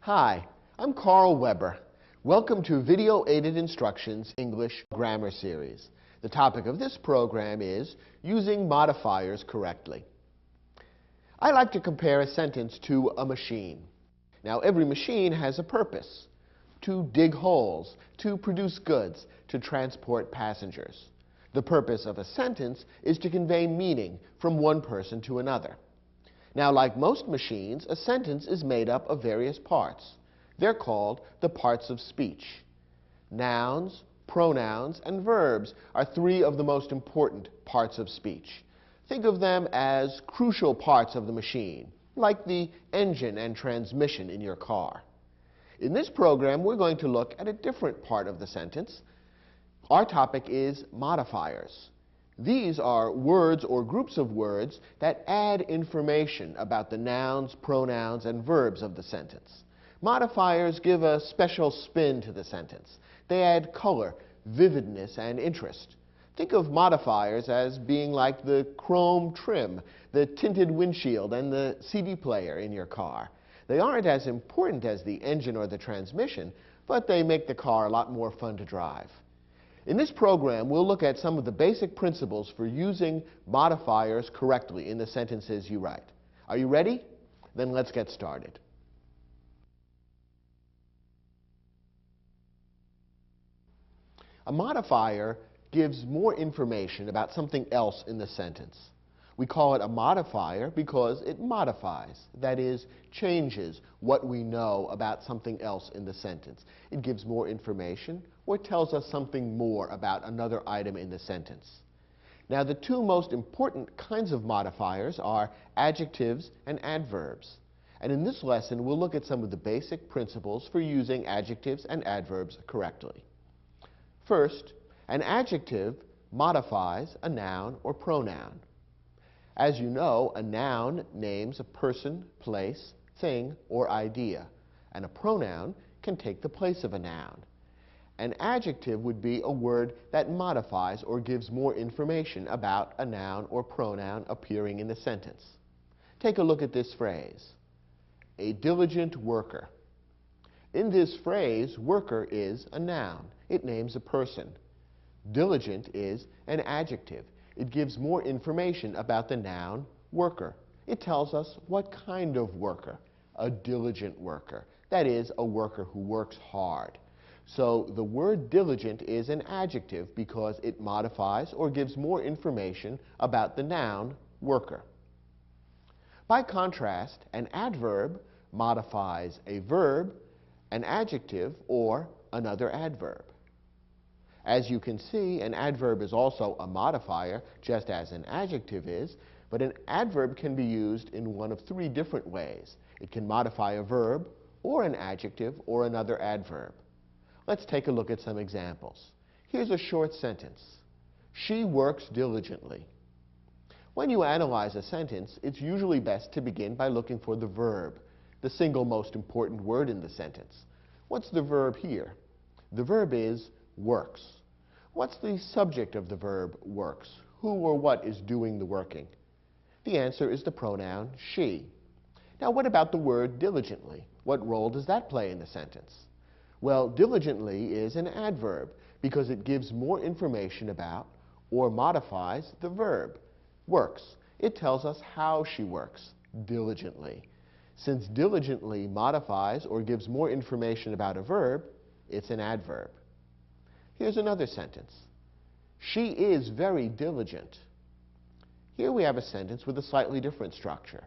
Hi, I'm Carl Weber. Welcome to Video Aided Instructions English Grammar Series. The topic of this program is using modifiers correctly. I like to compare a sentence to a machine. Now, every machine has a purpose: to dig holes, to produce goods, to transport passengers. The purpose of a sentence is to convey meaning from one person to another. Now, like most machines, a sentence is made up of various parts. They're called the parts of speech. Nouns, pronouns, and verbs are three of the most important parts of speech. Think of them as crucial parts of the machine, like the engine and transmission in your car. In this program, we're going to look at a different part of the sentence. Our topic is modifiers. These are words or groups of words that add information about the nouns, pronouns, and verbs of the sentence. Modifiers give a special spin to the sentence. They add color, vividness, and interest. Think of modifiers as being like the chrome trim, the tinted windshield, and the CD player in your car. They aren't as important as the engine or the transmission, but they make the car a lot more fun to drive. In this program, we'll look at some of the basic principles for using modifiers correctly in the sentences you write. Are you ready? Then let's get started. A modifier gives more information about something else in the sentence. We call it a modifier because it modifies, that is, changes what we know about something else in the sentence. It gives more information or tells us something more about another item in the sentence. Now, the two most important kinds of modifiers are adjectives and adverbs. And in this lesson, we'll look at some of the basic principles for using adjectives and adverbs correctly. First, an adjective modifies a noun or pronoun. As you know, a noun names a person, place, thing, or idea, and a pronoun can take the place of a noun. An adjective would be a word that modifies or gives more information about a noun or pronoun appearing in the sentence. Take a look at this phrase: a diligent worker. In this phrase, worker is a noun. It names a person. Diligent is an adjective. It gives more information about the noun worker. It tells us what kind of worker: a diligent worker. That is, a worker who works hard. So the word diligent is an adjective because it modifies or gives more information about the noun worker. By contrast, an adverb modifies a verb, an adjective, or another adverb. As you can see, an adverb is also a modifier, just as an adjective is, but an adverb can be used in one of three different ways. It can modify a verb, or an adjective, or another adverb. Let's take a look at some examples. Here's a short sentence: she works diligently. When you analyze a sentence, it's usually best to begin by looking for the verb, the single most important word in the sentence. What's the verb here? The verb is works. What's the subject of the verb works? Who or what is doing the working? The answer is the pronoun she. Now, what about the word diligently? What role does that play in the sentence? Well, diligently is an adverb because it gives more information about or modifies the verb works. It tells us how she works diligently. Since diligently modifies or gives more information about a verb, it's an adverb. Here's another sentence: she is very diligent. Here we have a sentence with a slightly different structure.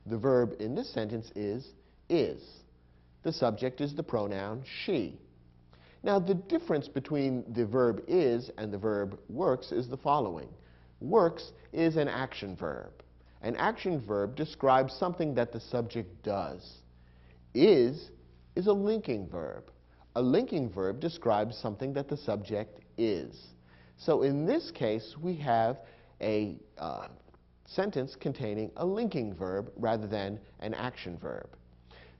The verb in this sentence is. The subject is the pronoun she. Now, the difference between the verb is and the verb works is the following. Works is an action verb. An action verb describes something that the subject does. Is a linking verb. A linking verb describes something that the subject is. So in this case, we have a sentence containing a linking verb rather than an action verb.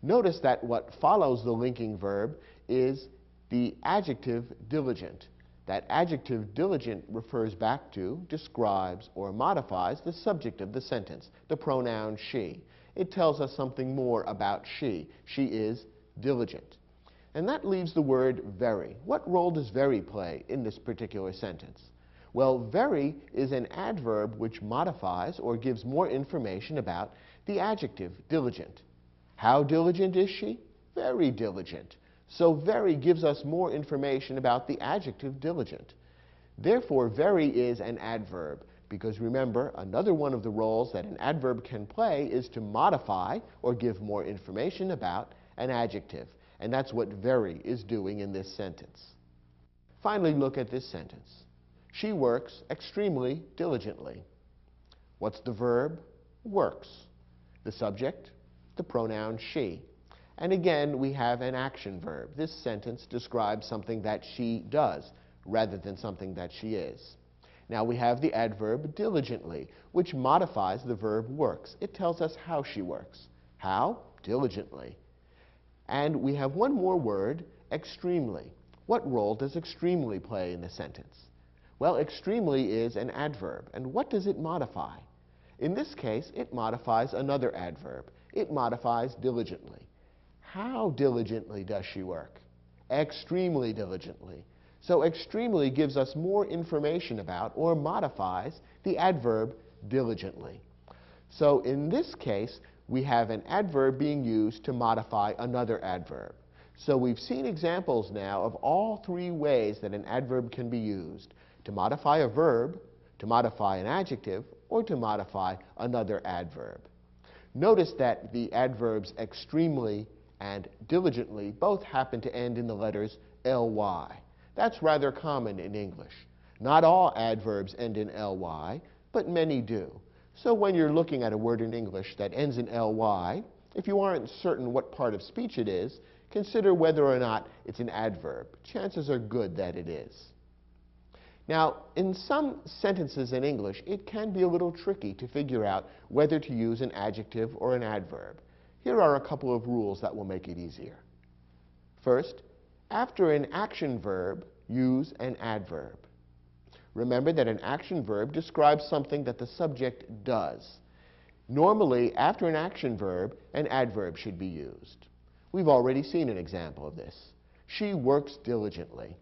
Notice that what follows the linking verb is the adjective diligent. That adjective diligent refers back to, describes, or modifies the subject of the sentence, the pronoun she. It tells us something more about she. She is diligent. And that leaves the word very. What role does very play in this particular sentence? Well, very is an adverb which modifies or gives more information about the adjective diligent. How diligent is she? Very diligent. So very gives us more information about the adjective diligent. Therefore, very is an adverb, because remember, another one of the roles that an adverb can play is to modify or give more information about an adjective. And that's what very is doing in this sentence. Finally, look at this sentence. She works extremely diligently. What's the verb? Works. The subject? The pronoun she. And again, we have an action verb. This sentence describes something that she does rather than something that she is. Now we have the adverb diligently, which modifies the verb works. It tells us how she works. How? Diligently. And we have one more word, extremely. What role does extremely play in the sentence? Well, extremely is an adverb. And what does it modify? In this case, it modifies another adverb. It modifies diligently. How diligently does she work? Extremely diligently. So extremely gives us more information about or modifies the adverb diligently. So in this case, we have an adverb being used to modify another adverb. So we've seen examples now of all three ways that an adverb can be used: to modify a verb, to modify an adjective, or to modify another adverb. Notice that the adverbs extremely and diligently both happen to end in the letters ly. That's rather common in English. Not all adverbs end in ly, but many do. So when you're looking at a word in English that ends in ly, if you aren't certain what part of speech it is, consider whether or not it's an adverb. Chances are good that it is. Now, in some sentences in English, it can be a little tricky to figure out whether to use an adjective or an adverb. Here are a couple of rules that will make it easier. First, after an action verb, use an adverb. Remember that an action verb describes something that the subject does. Normally, after an action verb, an adverb should be used. We've already seen an example of this. She works diligently.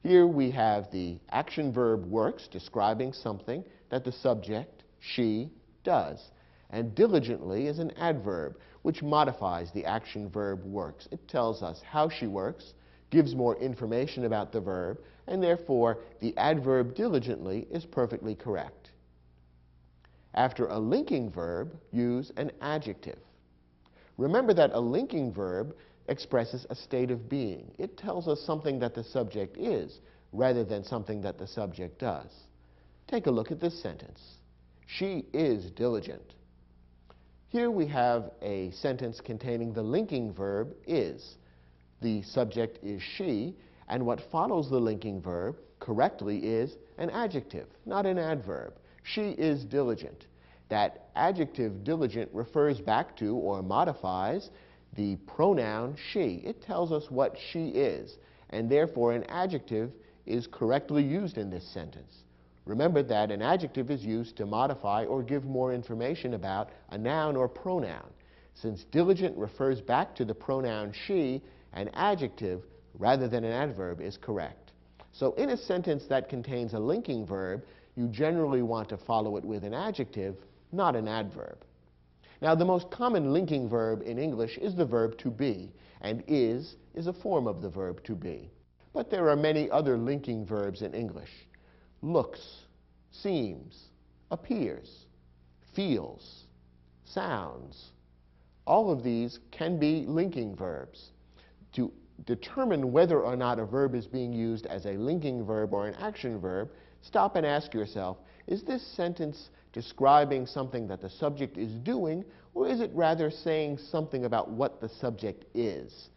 Here we have the action verb works describing something that the subject, she, does. And diligently is an adverb which modifies the action verb works. It tells us how she works, gives more information about the verb, and therefore the adverb diligently is perfectly correct. After a linking verb, use an adjective. Remember that a linking verb expresses a state of being. It tells us something that the subject is rather than something that the subject does. Take a look at this sentence. She is diligent. Here we have a sentence containing the linking verb is. The subject is she, and what follows the linking verb correctly is an adjective, not an adverb. She is diligent. That adjective diligent refers back to or modifies the pronoun she. It tells us what she is, and therefore an adjective is correctly used in this sentence. Remember that an adjective is used to modify or give more information about a noun or pronoun. Since diligent refers back to the pronoun she, an adjective rather than an adverb is correct. So in a sentence that contains a linking verb, you generally want to follow it with an adjective, not an adverb. Now, the most common linking verb in English is the verb to be, and is a form of the verb to be. But there are many other linking verbs in English. Looks, seems, appears, feels, sounds. All of these can be linking verbs. To determine whether or not a verb is being used as a linking verb or an action verb, stop and ask yourself, is this sentence describing something that the subject is doing, or is it rather saying something about what the subject is?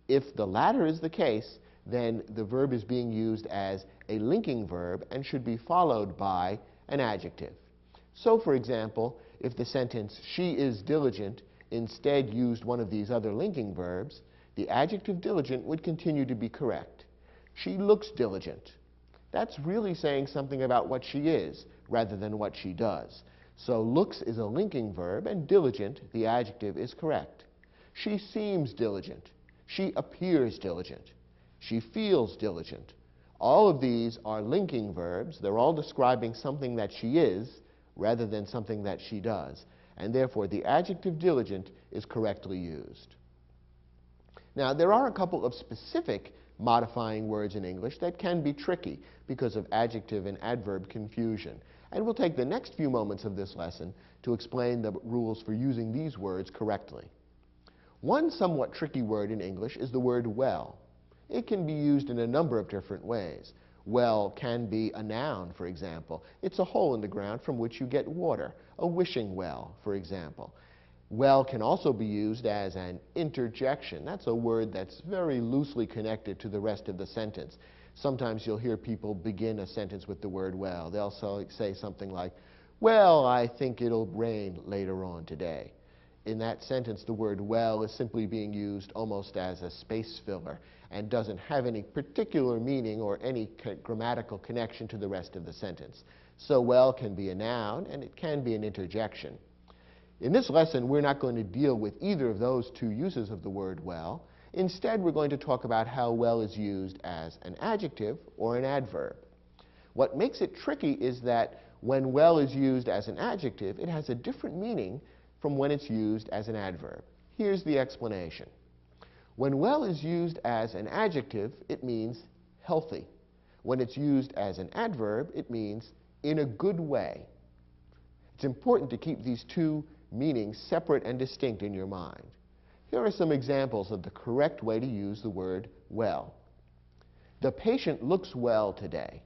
If the latter is the case, then the verb is being used as a linking verb and should be followed by an adjective. So, for example, if the sentence, she is diligent, instead used one of these other linking verbs, the adjective diligent would continue to be correct. She looks diligent. That's really saying something about what she is rather than what she does. So looks is a linking verb, and diligent, the adjective, is correct. She seems diligent. She appears diligent. She feels diligent. All of these are linking verbs. They're all describing something that she is rather than something that she does. And therefore, the adjective diligent is correctly used. Now, there are a couple of specific modifying words in English that can be tricky because of adjective and adverb confusion. And we'll take the next few moments of this lesson to explain the rules for using these words correctly. One somewhat tricky word in English is the word well. It can be used in a number of different ways. Well can be a noun, for example. It's a hole in the ground from which you get water. A wishing well, for example. Well can also be used as an interjection. That's a word that's very loosely connected to the rest of the sentence. Sometimes you'll hear people begin a sentence with the word well. They'll say something like, well, I think it'll rain later on today. In that sentence, the word well is simply being used almost as a space filler and doesn't have any particular meaning or any grammatical connection to the rest of the sentence. So well can be a noun, and it can be an interjection. In this lesson, we're not going to deal with either of those two uses of the word well. Instead, we're going to talk about how well is used as an adjective or an adverb. What makes it tricky is that when well is used as an adjective, it has a different meaning from when it's used as an adverb. Here's the explanation. When well is used as an adjective, it means healthy. When it's used as an adverb, it means in a good way. It's important to keep these two meanings separate and distinct in your mind. Here are some examples of the correct way to use the word well. The patient looks well today.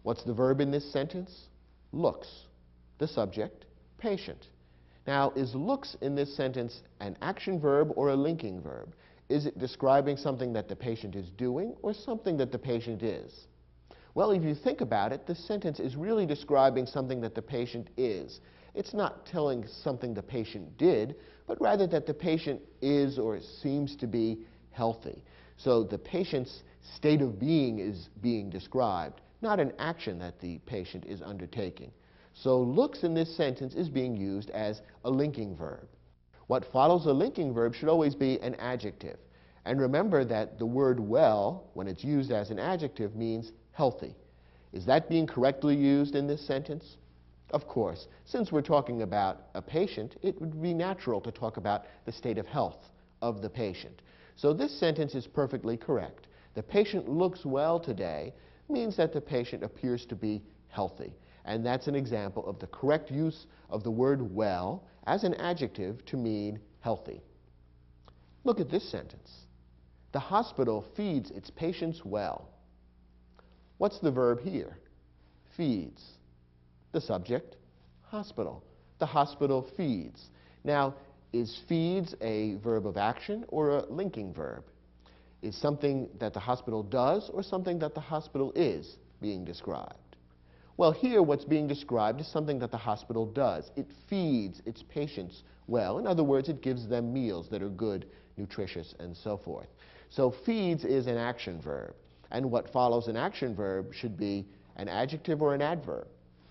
What's the verb in this sentence? Looks. The subject, patient. Now, is looks in this sentence an action verb or a linking verb? Is it describing something that the patient is doing or something that the patient is? Well, if you think about it, this sentence is really describing something that the patient is. It's not telling something the patient did, but rather that the patient is or seems to be healthy. So the patient's state of being is being described, not an action that the patient is undertaking. So looks in this sentence is being used as a linking verb. What follows a linking verb should always be an adjective. And remember that the word well, when it's used as an adjective, means healthy. Is that being correctly used in this sentence? Of course. Since we're talking about a patient, it would be natural to talk about the state of health of the patient. So this sentence is perfectly correct. The patient looks well today means that the patient appears to be healthy. And that's an example of the correct use of the word well as an adjective to mean healthy. Look at this sentence. The hospital feeds its patients well. What's the verb here? Feeds. The subject, hospital. The hospital feeds. Now, is feeds a verb of action or a linking verb? Is something that the hospital does or something that the hospital is being described? Well, here what's being described is something that the hospital does. It feeds its patients well. In other words, it gives them meals that are good, nutritious, and so forth. So feeds is an action verb. And what follows an action verb should be an adjective or an adverb.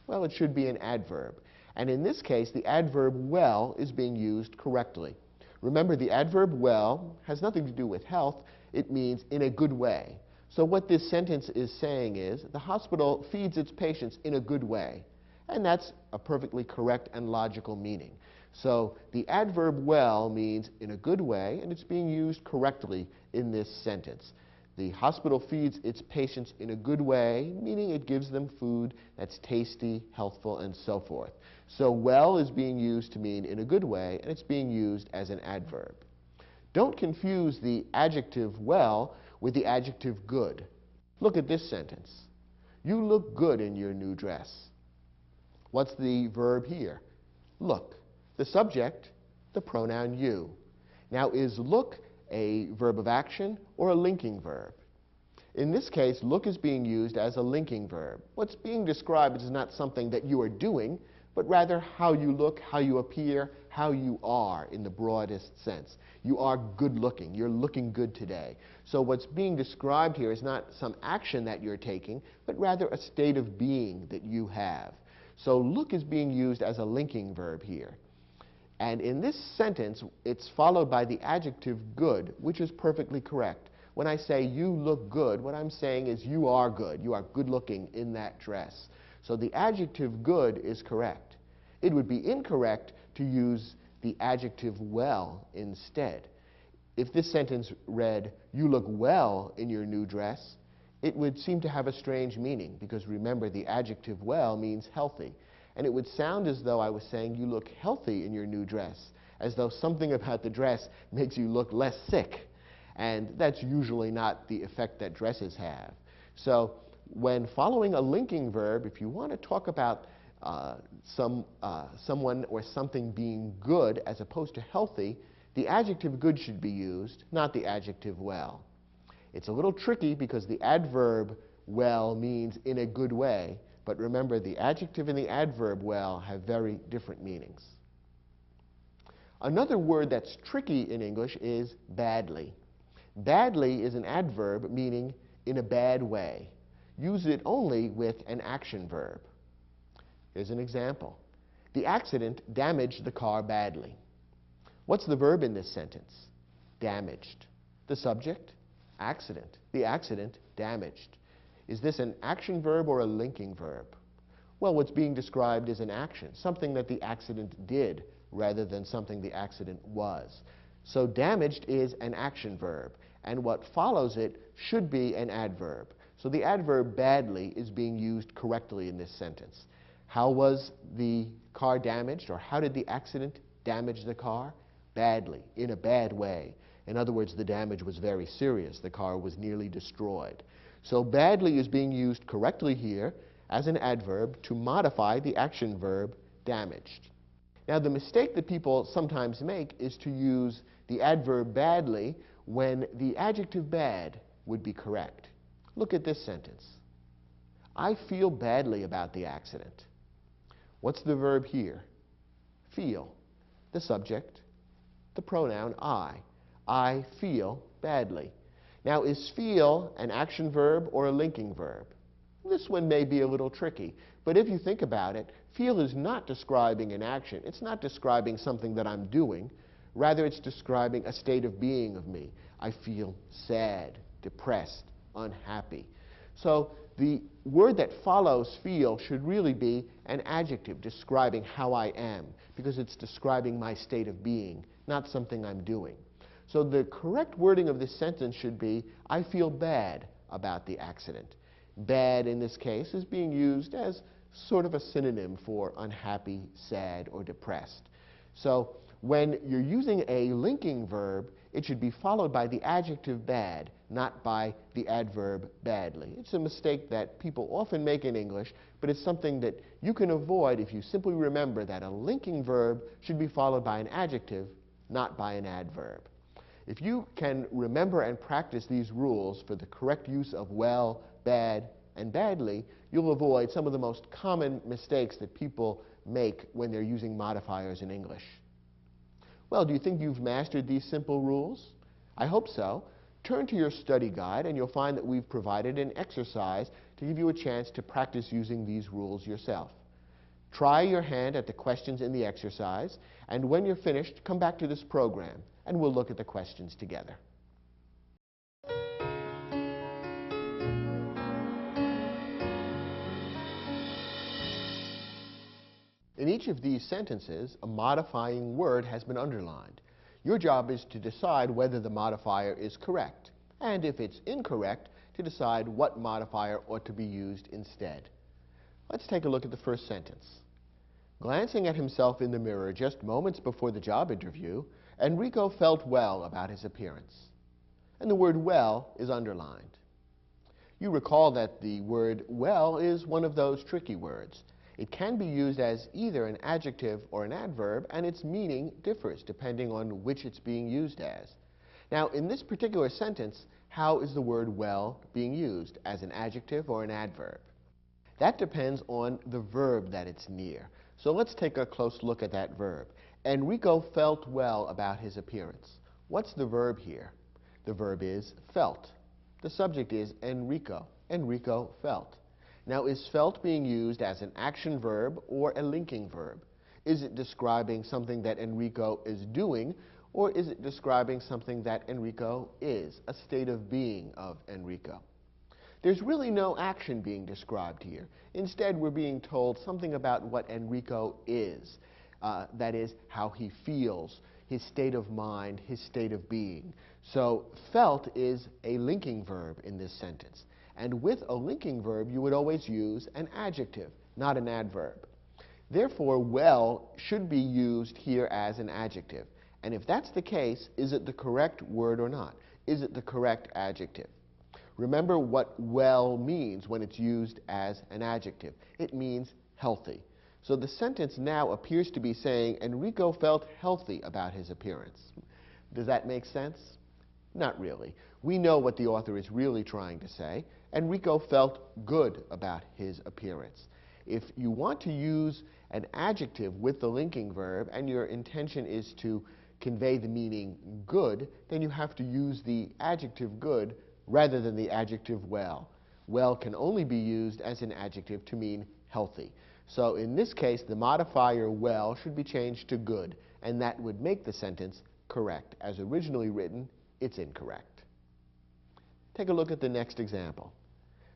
Well, it should be an adverb. And in this case, the adverb well is being used correctly. Remember, the adverb well has nothing to do with health. It means in a good way. So what this sentence is saying is the hospital feeds its patients in a good way. And that's a perfectly correct and logical meaning. So the adverb well means in a good way, and it's being used correctly in this sentence. The hospital feeds its patients in a good way, meaning it gives them food that's tasty, healthful, and so forth. So well is being used to mean in a good way, and it's being used as an adverb. Don't confuse the adjective well with the adjective good. Look at this sentence. You look good in your new dress. What's the verb here? Look. The subject, the pronoun you. Now, is look a verb of action or a linking verb? In this case, look is being used as a linking verb. What's being described is not something that you are doing, but rather how you look, how you appear, how you are in the broadest sense. You are good looking. You're looking good today. So what's being described here is not some action that you're taking, but rather a state of being that you have. So look is being used as a linking verb here. And in this sentence, it's followed by the adjective good, which is perfectly correct. When I say you look good, what I'm saying is you are good. You are good looking in that dress. So the adjective good is correct. It would be incorrect to use the adjective well instead. If this sentence read, you look well in your new dress, it would seem to have a strange meaning, because remember, the adjective well means healthy. And it would sound as though I was saying you look healthy in your new dress, as though something about the dress makes you look less sick. And that's usually not the effect that dresses have. So when following a linking verb, if you want to talk about someone or something being good as opposed to healthy, the adjective good should be used, not the adjective well. It's a little tricky because the adverb well means in a good way, but remember, the adjective and the adverb well have very different meanings. Another word that's tricky in English is badly. Badly is an adverb meaning in a bad way. Use it only with an action verb. Here's an example. The accident damaged the car badly. What's the verb in this sentence? Damaged. The subject? Accident. The accident damaged. Is this an action verb or a linking verb? Well, what's being described is an action, something that the accident did rather than something the accident was. So damaged is an action verb, and what follows it should be an adverb. So the adverb badly is being used correctly in this sentence. How was the car damaged, or how did the accident damage the car? Badly, in a bad way. In other words, the damage was very serious. The car was nearly destroyed. So badly is being used correctly here as an adverb to modify the action verb damaged. Now, the mistake that people sometimes make is to use the adverb badly when the adjective bad would be correct. Look at this sentence. I feel badly about the accident. What's the verb here? Feel. The subject, the pronoun I. I feel badly. Now, is feel an action verb or a linking verb? This one may be a little tricky, but if you think about it, feel is not describing an action. It's not describing something that I'm doing. Rather, it's describing a state of being of me. I feel sad, depressed, unhappy. So the word that follows feel should really be an adjective describing how I am, because it's describing my state of being, not something I'm doing. So the correct wording of this sentence should be, I feel bad about the accident. Bad in this case is being used as sort of a synonym for unhappy, sad, or depressed. So when you're using a linking verb, it should be followed by the adjective bad, not by the adverb badly. It's a mistake that people often make in English, but it's something that you can avoid if you simply remember that a linking verb should be followed by an adjective, not by an adverb. If you can remember and practice these rules for the correct use of well, bad, and badly, you'll avoid some of the most common mistakes that people make when they're using modifiers in English. Well, do you think you've mastered these simple rules? I hope so. Turn to your study guide and you'll find that we've provided an exercise to give you a chance to practice using these rules yourself. Try your hand at the questions in the exercise, and when you're finished, come back to this program and we'll look at the questions together. In each of these sentences, a modifying word has been underlined. Your job is to decide whether the modifier is correct, and if it's incorrect, to decide what modifier ought to be used instead. Let's take a look at the first sentence. Glancing at himself in the mirror just moments before the job interview, Enrico felt well about his appearance. And the word well is underlined. You recall that the word well is one of those tricky words. It can be used as either an adjective or an adverb, and its meaning differs depending on which it's being used as. Now, in this particular sentence, how is the word well being used, as an adjective or an adverb? That depends on the verb that it's near. So let's take a close look at that verb. Enrico felt well about his appearance. What's the verb here? The verb is felt. The subject is Enrico. Enrico felt. Now, is felt being used as an action verb or a linking verb? Is it describing something that Enrico is doing, or is it describing something that Enrico is, a state of being of Enrico? There's really no action being described here. Instead, we're being told something about what Enrico is. That is, how he feels, his state of mind, his state of being. So felt is a linking verb in this sentence. And with a linking verb, you would always use an adjective, not an adverb. Therefore, well should be used here as an adjective. And if that's the case, is it the correct word or not? Is it the correct adjective? Remember what well means when it's used as an adjective. It means healthy. So the sentence now appears to be saying Enrico felt healthy about his appearance. Does that make sense? Not really. We know what the author is really trying to say. Enrico felt good about his appearance. If you want to use an adjective with the linking verb and your intention is to convey the meaning good, then you have to use the adjective good rather than the adjective well. Well can only be used as an adjective to mean healthy. So in this case, the modifier well should be changed to good, and that would make the sentence correct. As originally written, it's incorrect. Take a look at the next example.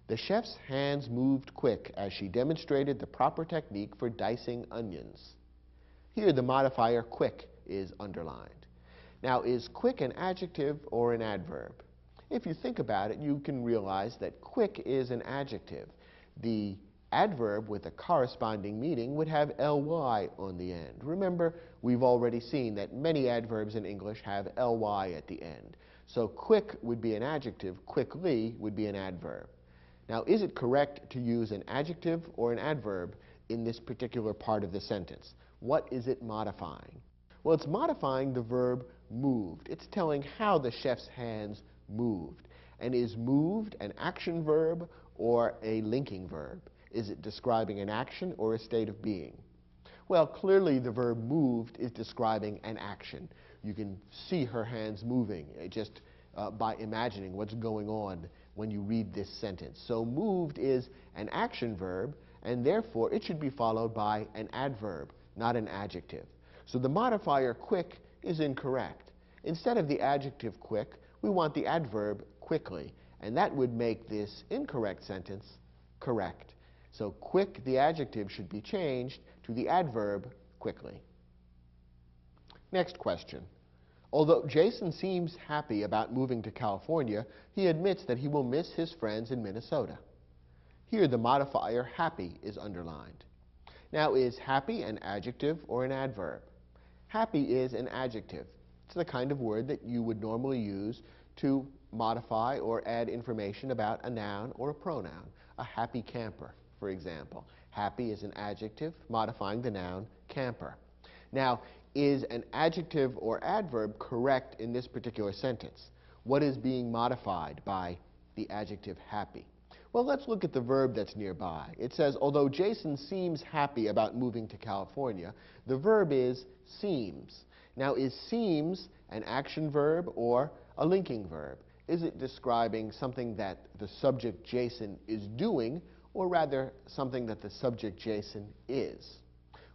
The chef's hands moved quick as she demonstrated the proper technique for dicing onions. Here the modifier quick is underlined. Now, is quick an adjective or an adverb? If you think about it, you can realize that quick is an adjective. The adverb with a corresponding meaning would have ly on the end. Remember, we've already seen that many adverbs in English have ly at the end. So quick would be an adjective, quickly would be an adverb. Now, is it correct to use an adjective or an adverb in this particular part of the sentence? What is it modifying? Well, it's modifying the verb moved. It's telling how the chef's hands moved. And is moved an action verb or a linking verb? Is it describing an action or a state of being? Well, clearly the verb moved is describing an action. You can see her hands moving just by imagining what's going on when you read this sentence. So moved is an action verb, and therefore it should be followed by an adverb, not an adjective. So the modifier quick is incorrect. Instead of the adjective quick, we want the adverb quickly, and that would make this incorrect sentence correct. So quick, the adjective, should be changed to the adverb quickly. Next question. Although Jason seems happy about moving to California, he admits that he will miss his friends in Minnesota. Here the modifier happy is underlined. Now, is happy an adjective or an adverb? Happy is an adjective. It's the kind of word that you would normally use to modify or add information about a noun or a pronoun. A happy camper, for example. Happy is an adjective modifying the noun camper. Now, is an adjective or adverb correct in this particular sentence? What is being modified by the adjective happy? Well, let's look at the verb that's nearby. It says, although Jason seems happy about moving to California, the verb is seems. Now, is seems an action verb or a linking verb? Is it describing something that the subject Jason is doing, or rather something that the subject Jason is?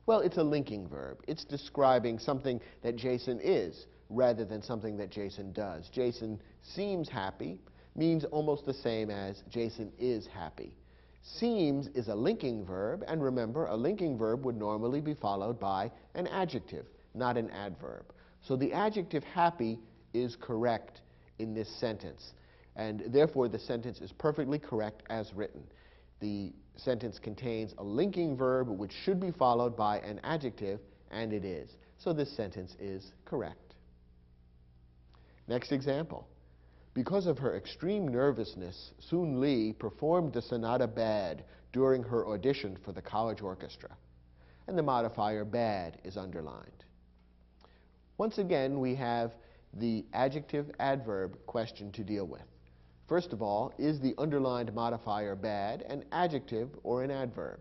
Well, it's a linking verb. It's describing something that Jason is rather than something that Jason does. Jason seems happy means almost the same as Jason is happy. Seems is a linking verb, and remember, a linking verb would normally be followed by an adjective, not an adverb. So the adjective happy is correct in this sentence, and therefore the sentence is perfectly correct as written. The sentence contains a linking verb which should be followed by an adjective, and it is. So this sentence is correct. Next example. Because of her extreme nervousness, Soon Lee performed the sonata bad during her audition for the college orchestra. And the modifier bad is underlined. Once again, we have the adjective-adverb question to deal with. First of all, is the underlined modifier bad an adjective or an adverb?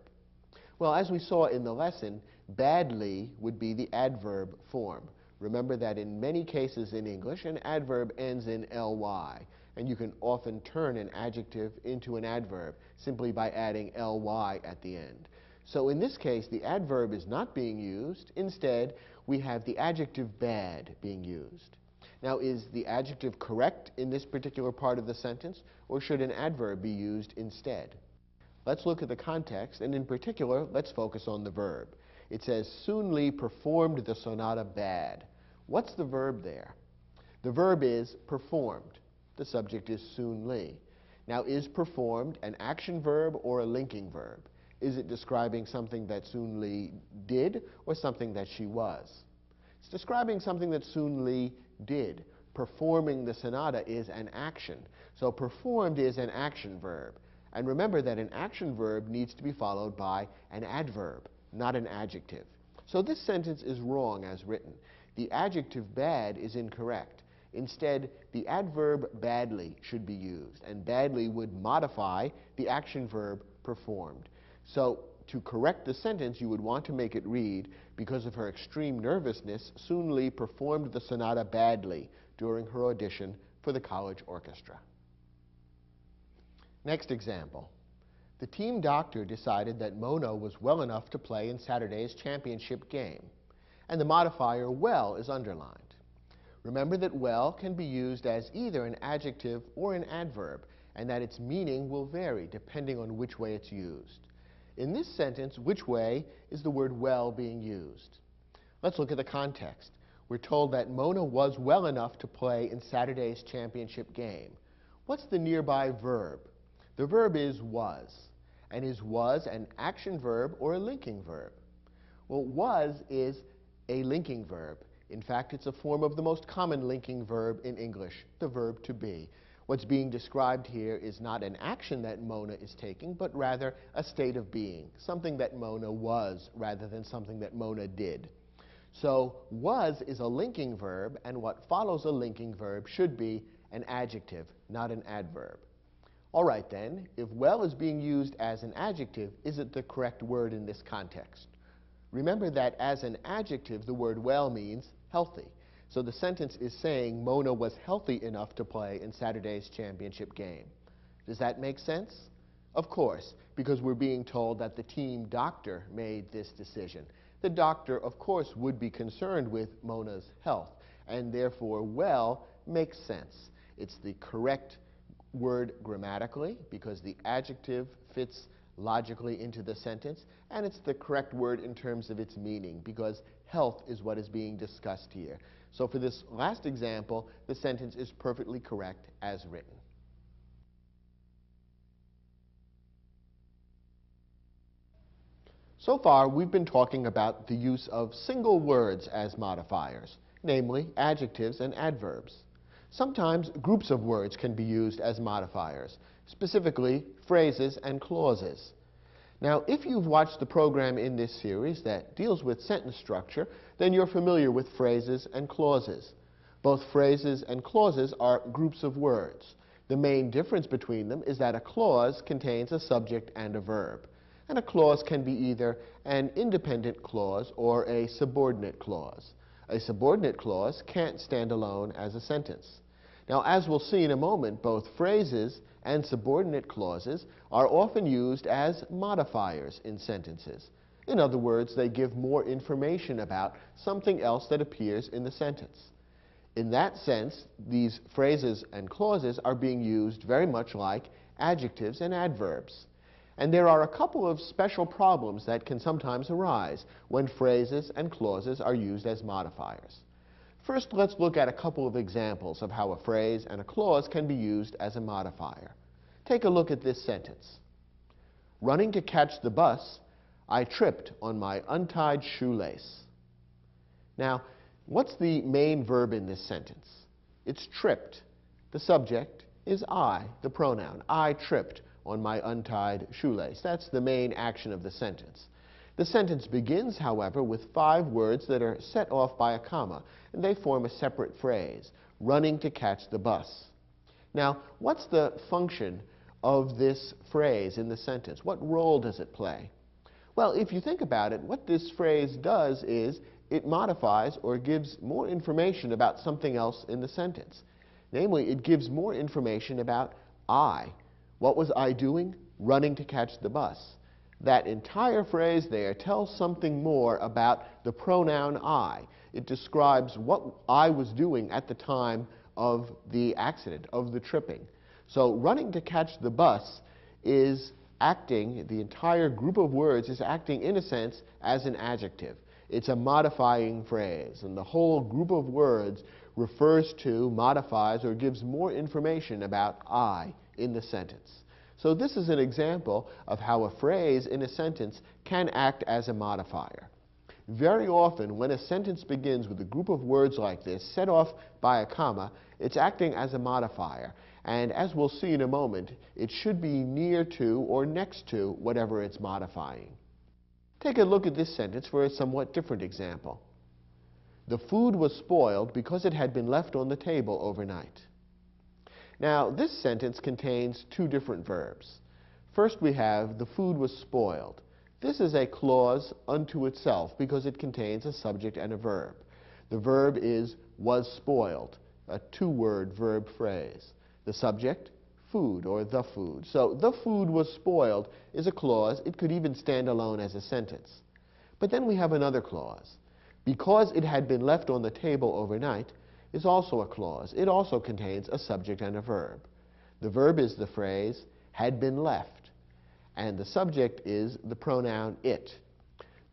Well, as we saw in the lesson, badly would be the adverb form. Remember that in many cases in English, an adverb ends in ly, and you can often turn an adjective into an adverb simply by adding ly at the end. So in this case, the adverb is not being used. Instead, we have the adjective bad being used. Now, is the adjective correct in this particular part of the sentence, or should an adverb be used instead? Let's look at the context, and in particular, let's focus on the verb. It says, Soon Lee performed the sonata bad. What's the verb there? The verb is performed. The subject is Soon Lee. Now, is performed an action verb or a linking verb? Is it describing something that Soon Lee did or something that she was? It's describing something that Soon Lee did. Performing the sonata is an action. So performed is an action verb. And remember that an action verb needs to be followed by an adverb, not an adjective. So this sentence is wrong as written. The adjective bad is incorrect. Instead, the adverb badly should be used, and badly would modify the action verb performed. So to correct the sentence, you would want to make it read, because of her extreme nervousness, Soon Lee performed the sonata badly during her audition for the college orchestra. Next example. The team doctor decided that Mona was well enough to play in Saturday's championship game, and the modifier well is underlined. Remember that well can be used as either an adjective or an adverb, and that its meaning will vary depending on which way it's used. In this sentence, which way is the word well being used? Let's look at the context. We're told that Mona was well enough to play in Saturday's championship game. What's the nearby verb? The verb is was. And is was an action verb or a linking verb? Well, was is a linking verb. In fact, it's a form of the most common linking verb in English, the verb to be. What's being described here is not an action that Mona is taking, but rather a state of being, something that Mona was rather than something that Mona did. So was is a linking verb, and what follows a linking verb should be an adjective, not an adverb. All right then, if well is being used as an adjective, is it the correct word in this context? Remember that as an adjective, the word well means healthy. So the sentence is saying Mona was healthy enough to play in Saturday's championship game. Does that make sense? Of course, because we're being told that the team doctor made this decision. The doctor, of course, would be concerned with Mona's health, and therefore well makes sense. It's the correct word grammatically, because the adjective fits logically into the sentence, and it's the correct word in terms of its meaning, because health is what is being discussed here. So for this last example, the sentence is perfectly correct as written. So far, we've been talking about the use of single words as modifiers, namely adjectives and adverbs. Sometimes groups of words can be used as modifiers, specifically phrases and clauses. Now, if you've watched the program in this series that deals with sentence structure, then you're familiar with phrases and clauses. Both phrases and clauses are groups of words. The main difference between them is that a clause contains a subject and a verb. And a clause can be either an independent clause or a subordinate clause. A subordinate clause can't stand alone as a sentence. Now, as we'll see in a moment, both phrases and subordinate clauses are often used as modifiers in sentences. In other words, they give more information about something else that appears in the sentence. In that sense, these phrases and clauses are being used very much like adjectives and adverbs. And there are a couple of special problems that can sometimes arise when phrases and clauses are used as modifiers. First, let's look at a couple of examples of how a phrase and a clause can be used as a modifier. Take a look at this sentence. Running to catch the bus, I tripped on my untied shoelace. Now, what's the main verb in this sentence? It's tripped. The subject is I, the pronoun. I tripped on my untied shoelace. That's the main action of the sentence. The sentence begins, however, with 5 words that are set off by a comma, and they form a separate phrase, running to catch the bus. Now, what's the function of this phrase in the sentence? What role does it play? Well, if you think about it, what this phrase does is it modifies or gives more information about something else in the sentence. Namely, it gives more information about I. What was I doing? Running to catch the bus. That entire phrase there tells something more about the pronoun I. It describes what I was doing at the time of the accident, of the tripping. So running to catch the bus is acting, the entire group of words is acting in a sense as an adjective. It's a modifying phrase, and the whole group of words refers to, modifies, or gives more information about I in the sentence. So this is an example of how a phrase in a sentence can act as a modifier. Very often, when a sentence begins with a group of words like this, set off by a comma, it's acting as a modifier. And as we'll see in a moment, it should be near to or next to whatever it's modifying. Take a look at this sentence for a somewhat different example. The food was spoiled because it had been left on the table overnight. Now, this sentence contains two different verbs. First, we have the food was spoiled. This is a clause unto itself because it contains a subject and a verb. The verb is was spoiled, a two-word verb phrase. The subject, food or the food. So the food was spoiled is a clause. It could even stand alone as a sentence. But then we have another clause. Because it had been left on the table overnight is also a clause. It also contains a subject and a verb. The verb is the phrase had been left, and the subject is the pronoun it.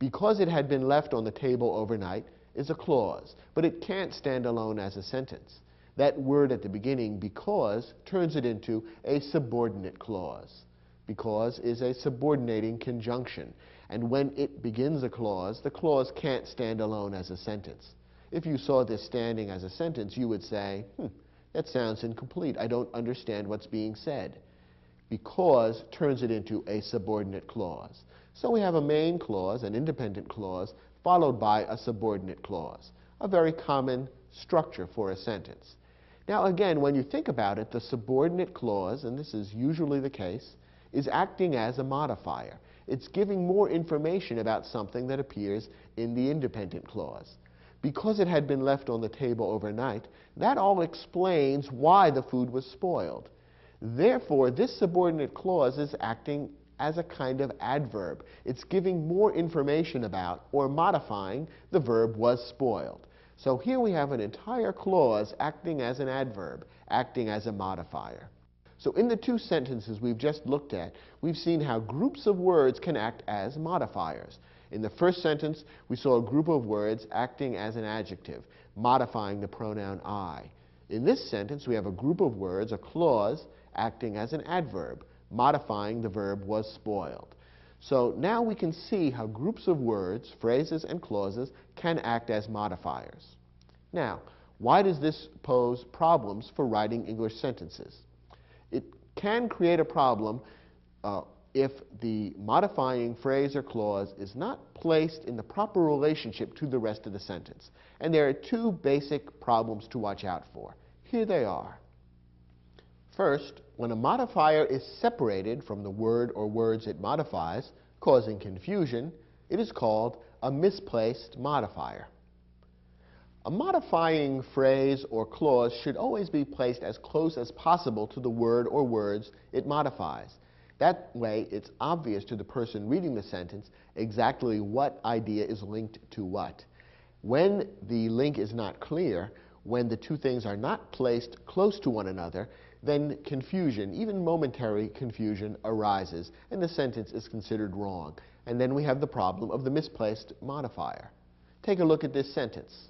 Because it had been left on the table overnight is a clause, but it can't stand alone as a sentence. That word at the beginning, because, turns it into a subordinate clause. Because is a subordinating conjunction, and when it begins a clause, the clause can't stand alone as a sentence. If you saw this standing as a sentence, you would say, that sounds incomplete. I don't understand what's being said. Because turns it into a subordinate clause. So we have a main clause, an independent clause, followed by a subordinate clause. A very common structure for a sentence. Now again, when you think about it, the subordinate clause, and this is usually the case, is acting as a modifier. It's giving more information about something that appears in the independent clause. Because it had been left on the table overnight, that all explains why the food was spoiled. Therefore, this subordinate clause is acting as a kind of adverb. It's giving more information about or modifying the verb was spoiled. So here we have an entire clause acting as an adverb, acting as a modifier. So in the two sentences we've just looked at, we've seen how groups of words can act as modifiers. In the first sentence, we saw a group of words acting as an adjective, modifying the pronoun I. In this sentence, we have a group of words, a clause, acting as an adverb, modifying the verb was spoiled. So now we can see how groups of words, phrases, and clauses can act as modifiers. Now, why does this pose problems for writing English sentences? It can create a problem if the modifying phrase or clause is not placed in the proper relationship to the rest of the sentence. And there are two basic problems to watch out for. Here they are. First, when a modifier is separated from the word or words it modifies, causing confusion, it is called a misplaced modifier. A modifying phrase or clause should always be placed as close as possible to the word or words it modifies. That way, it's obvious to the person reading the sentence exactly what idea is linked to what. When the link is not clear, when the two things are not placed close to one another, then confusion, even momentary confusion, arises, and the sentence is considered wrong. And then we have the problem of the misplaced modifier. Take a look at this sentence.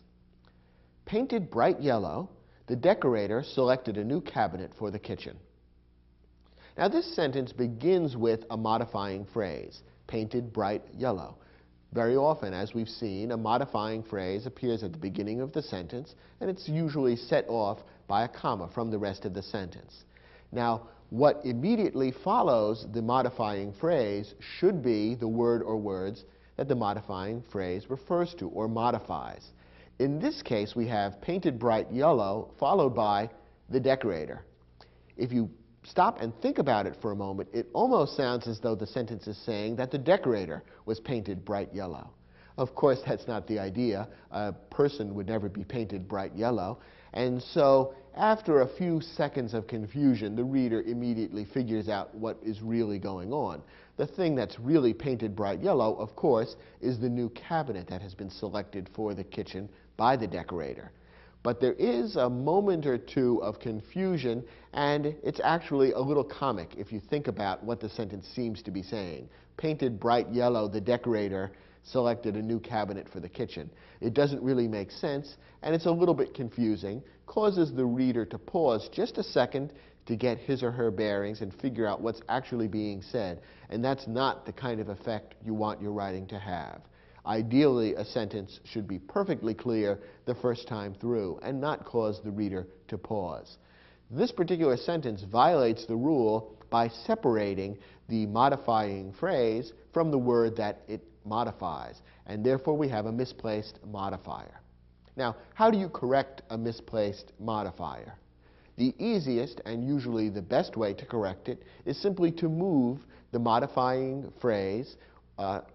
Painted bright yellow, the decorator selected a new cabinet for the kitchen. Now this sentence begins with a modifying phrase, painted bright yellow. Very often, as we've seen, a modifying phrase appears at the beginning of the sentence, and it's usually set off by a comma from the rest of the sentence. Now, what immediately follows the modifying phrase should be the word or words that the modifying phrase refers to or modifies. In this case, we have painted bright yellow followed by the decorator. If you stop and think about it for a moment, it almost sounds as though the sentence is saying that the decorator was painted bright yellow. Of course, that's not the idea. A person would never be painted bright yellow. And so after a few seconds of confusion, the reader immediately figures out what is really going on. The thing that's really painted bright yellow, of course, is the new cabinet that has been selected for the kitchen by the decorator. But there is a moment or two of confusion, and it's actually a little comic if you think about what the sentence seems to be saying. Painted bright yellow, the decorator selected a new cabinet for the kitchen. It doesn't really make sense, and it's a little bit confusing, causes the reader to pause just a second to get his or her bearings and figure out what's actually being said. And that's not the kind of effect you want your writing to have. Ideally, a sentence should be perfectly clear the first time through and not cause the reader to pause. This particular sentence violates the rule by separating the modifying phrase from the word that it modifies, and therefore we have a misplaced modifier. Now, how do you correct a misplaced modifier? The easiest and usually the best way to correct it is simply to move the modifying phrase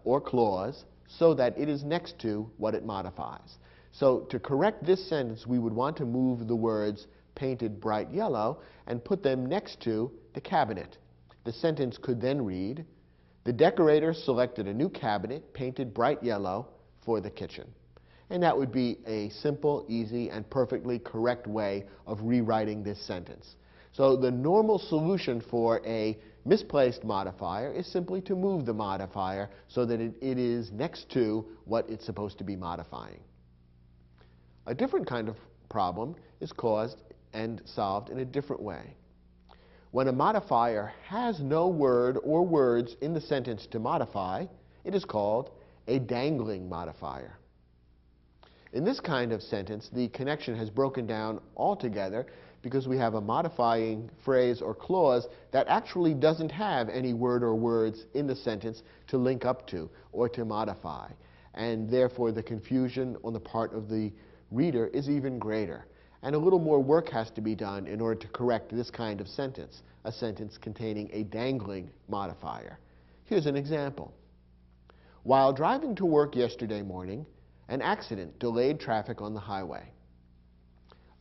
or clause so that it is next to what it modifies. So to correct this sentence, we would want to move the words painted bright yellow and put them next to the cabinet. The sentence could then read, the decorator selected a new cabinet painted bright yellow for the kitchen. And that would be a simple, easy, and perfectly correct way of rewriting this sentence. So the normal solution for a misplaced modifier is simply to move the modifier so that it is next to what it's supposed to be modifying. A different kind of problem is caused and solved in a different way. When a modifier has no word or words in the sentence to modify, it is called a dangling modifier. In this kind of sentence, the connection has broken down altogether because we have a modifying phrase or clause that actually doesn't have any word or words in the sentence to link up to or to modify. And therefore, the confusion on the part of the reader is even greater. And a little more work has to be done in order to correct this kind of sentence, a sentence containing a dangling modifier. Here's an example. While driving to work yesterday morning, an accident delayed traffic on the highway.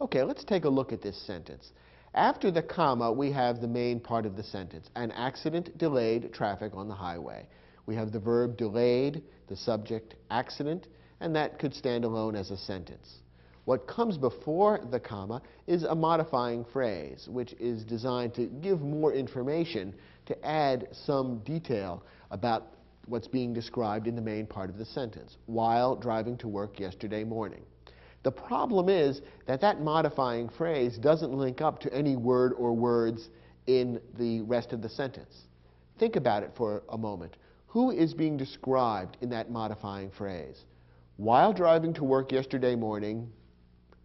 Okay, let's take a look at this sentence. After the comma, we have the main part of the sentence. An accident delayed traffic on the highway. We have the verb delayed, the subject accident, and that could stand alone as a sentence. What comes before the comma is a modifying phrase, which is designed to give more information, to add some detail about what's being described in the main part of the sentence, while driving to work yesterday morning. The problem is that that modifying phrase doesn't link up to any word or words in the rest of the sentence. Think about it for a moment. Who is being described in that modifying phrase? While driving to work yesterday morning,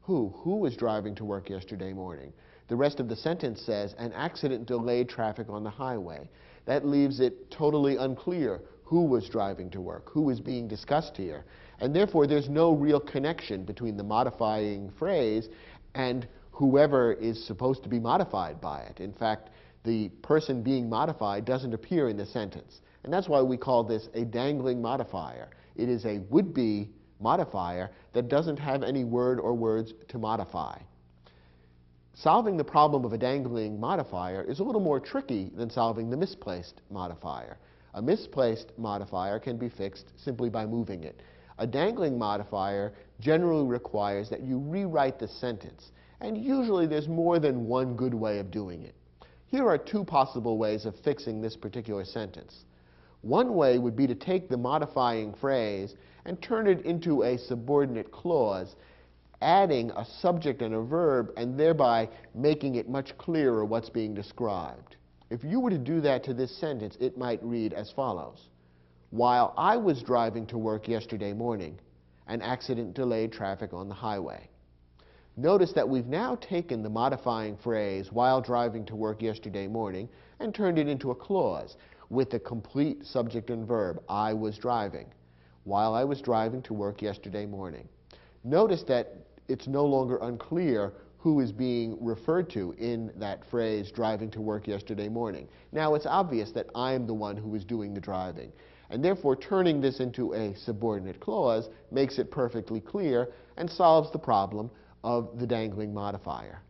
who? Who was driving to work yesterday morning? The rest of the sentence says, an accident delayed traffic on the highway. That leaves it totally unclear who was driving to work, who is being discussed here. And therefore, there's no real connection between the modifying phrase and whoever is supposed to be modified by it. In fact, the person being modified doesn't appear in the sentence. And that's why we call this a dangling modifier. It is a would-be modifier that doesn't have any word or words to modify. Solving the problem of a dangling modifier is a little more tricky than solving the misplaced modifier. A misplaced modifier can be fixed simply by moving it. A dangling modifier generally requires that you rewrite the sentence, and usually there's more than one good way of doing it. Here are two possible ways of fixing this particular sentence. One way would be to take the modifying phrase and turn it into a subordinate clause, adding a subject and a verb, and thereby making it much clearer what's being described. If you were to do that to this sentence, it might read as follows. While I was driving to work yesterday morning, an accident delayed traffic on the highway. Notice that we've now taken the modifying phrase, while driving to work yesterday morning, and turned it into a clause with the complete subject and verb, I was driving, while I was driving to work yesterday morning. Notice that it's no longer unclear who is being referred to in that phrase, driving to work yesterday morning. Now, it's obvious that I'm the one who was doing the driving. And therefore, turning this into a subordinate clause makes it perfectly clear and solves the problem of the dangling modifier.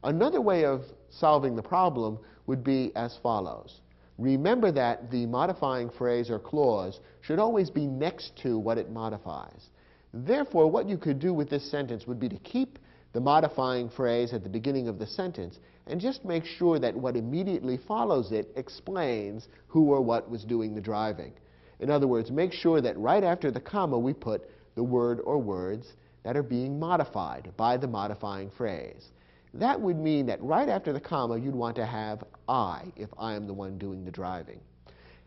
Another way of solving the problem would be as follows. Remember that the modifying phrase or clause should always be next to what it modifies. Therefore, what you could do with this sentence would be to keep the modifying phrase at the beginning of the sentence and just make sure that what immediately follows it explains who or what was doing the driving. In other words, make sure that right after the comma we put the word or words that are being modified by the modifying phrase. That would mean that right after the comma you'd want to have I, if I am the one doing the driving.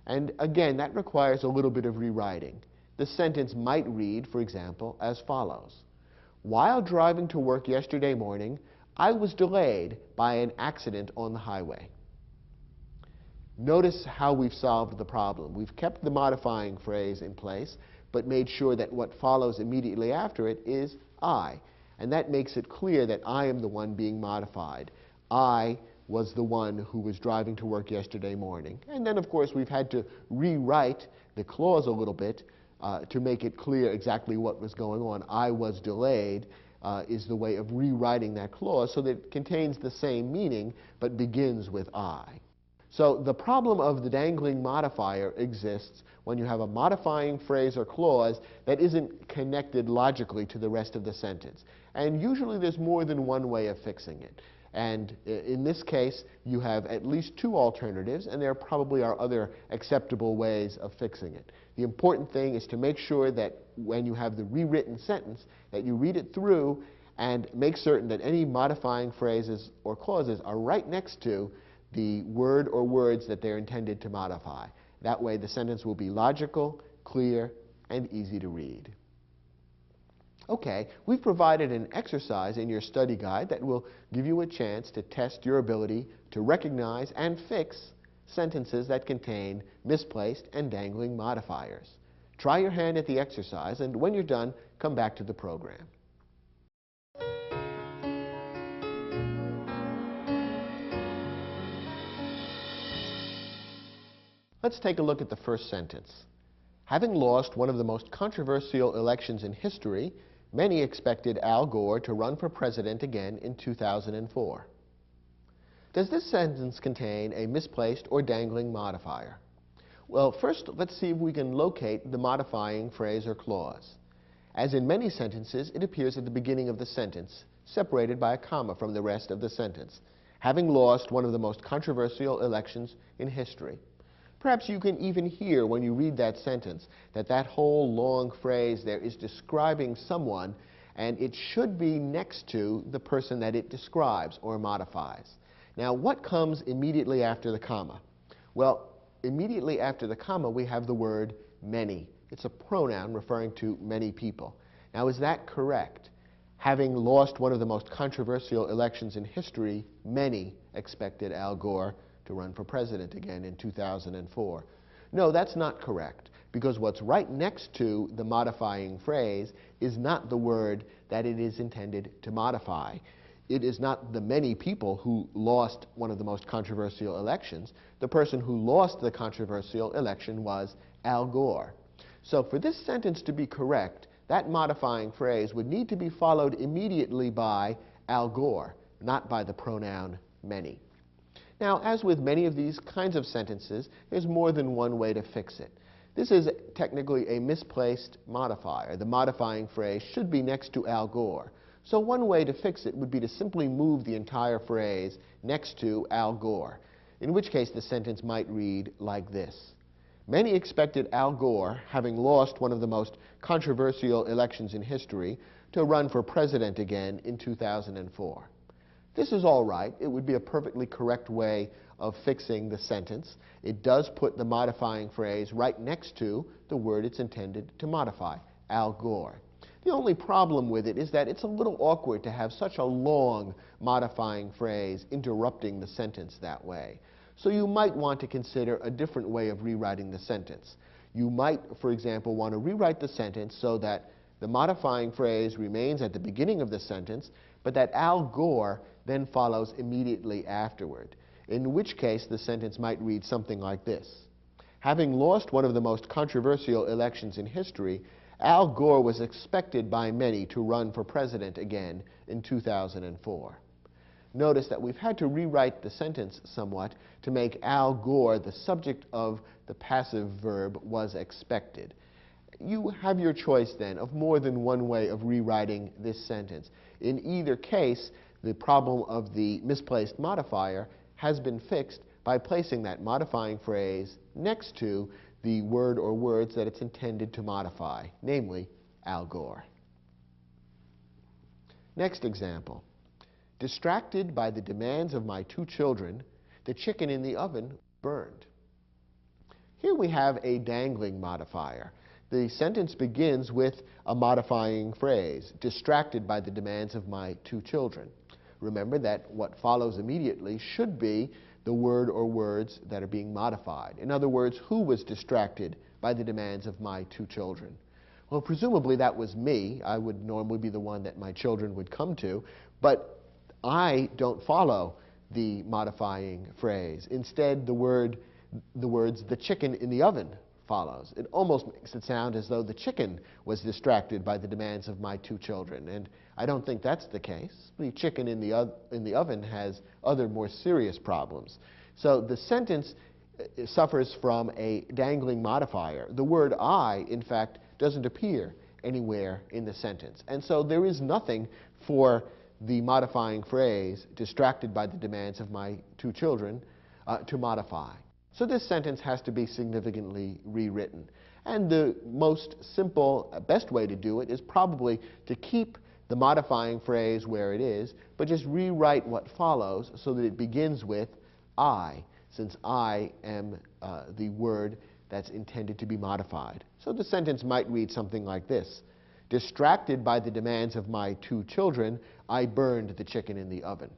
And again, that requires a little bit of rewriting. The sentence might read, for example, as follows. While driving to work yesterday morning, I was delayed by an accident on the highway. Notice how we've solved the problem. We've kept the modifying phrase in place, but made sure that what follows immediately after it is I. And that makes it clear that I am the one being modified. I was the one who was driving to work yesterday morning. And then, of course, we've had to rewrite the clause a little bit to make it clear exactly what was going on. I was delayed is the way of rewriting that clause so that it contains the same meaning but begins with I. So the problem of the dangling modifier exists when you have a modifying phrase or clause that isn't connected logically to the rest of the sentence. And usually there's more than one way of fixing it. And in this case, you have at least two alternatives, and there probably are other acceptable ways of fixing it. The important thing is to make sure that when you have the rewritten sentence, that you read it through and make certain that any modifying phrases or clauses are right next to the word or words that they're intended to modify. That way the sentence will be logical, clear, and easy to read. Okay, we've provided an exercise in your study guide that will give you a chance to test your ability to recognize and fix sentences that contain misplaced and dangling modifiers. Try your hand at the exercise, and when you're done, come back to the program. Let's take a look at the first sentence. Having lost one of the most controversial elections in history, many expected Al Gore to run for president again in 2004. Does this sentence contain a misplaced or dangling modifier? Well, first, let's see if we can locate the modifying phrase or clause. As in many sentences, it appears at the beginning of the sentence, separated by a comma from the rest of the sentence. Having lost one of the most controversial elections in history. Perhaps you can even hear when you read that sentence that that whole long phrase there is describing someone, and it should be next to the person that it describes or modifies. Now, what comes immediately after the comma? Well, immediately after the comma we have the word many. It's a pronoun referring to many people. Now, is that correct? Having lost one of the most controversial elections in history, many expected Al Gore to run for president again in 2004. No, that's not correct, because what's right next to the modifying phrase is not the word that it is intended to modify. It is not the many people who lost one of the most controversial elections. The person who lost the controversial election was Al Gore. So for this sentence to be correct, that modifying phrase would need to be followed immediately by Al Gore, not by the pronoun many. Now, as with many of these kinds of sentences, there's more than one way to fix it. This is technically a misplaced modifier. The modifying phrase should be next to Al Gore. So one way to fix it would be to simply move the entire phrase next to Al Gore, in which case the sentence might read like this. Many expected Al Gore, having lost one of the most controversial elections in history, to run for president again in 2004. This is all right. It would be a perfectly correct way of fixing the sentence. It does put the modifying phrase right next to the word it's intended to modify, Al Gore. The only problem with it is that it's a little awkward to have such a long modifying phrase interrupting the sentence that way. So you might want to consider a different way of rewriting the sentence. You might, for example, want to rewrite the sentence so that the modifying phrase remains at the beginning of the sentence, but that Al Gore then follows immediately afterward, in which case the sentence might read something like this. Having lost one of the most controversial elections in history, Al Gore was expected by many to run for president again in 2004. Notice that we've had to rewrite the sentence somewhat to make Al Gore the subject of the passive verb was expected. You have your choice then of more than one way of rewriting this sentence. In either case, the problem of the misplaced modifier has been fixed by placing that modifying phrase next to the word or words that it's intended to modify, namely Al Gore. Next example. Distracted by the demands of my 2 children, the chicken in the oven burned. Here we have a dangling modifier. The sentence begins with a modifying phrase, distracted by the demands of my 2 children. Remember that what follows immediately should be the word or words that are being modified. In other words, who was distracted by the demands of my 2 children? Well, presumably that was me. I would normally be the one that my children would come to, but I don't follow the modifying phrase. Instead, the words, the chicken in the oven follows. It almost makes it sound as though the chicken was distracted by the demands of my 2 children, and I don't think that's the case. The chicken in the oven has other more serious problems. So the sentence suffers from a dangling modifier. The word I, in fact, doesn't appear anywhere in the sentence, and so there is nothing for the modifying phrase, distracted by the demands of my 2 children, to modify. So this sentence has to be significantly rewritten. And the most simple, best way to do it is probably to keep the modifying phrase where it is, but just rewrite what follows so that it begins with I, since I am the word that's intended to be modified. So the sentence might read something like this. Distracted by the demands of my 2 children, I burned the chicken in the oven.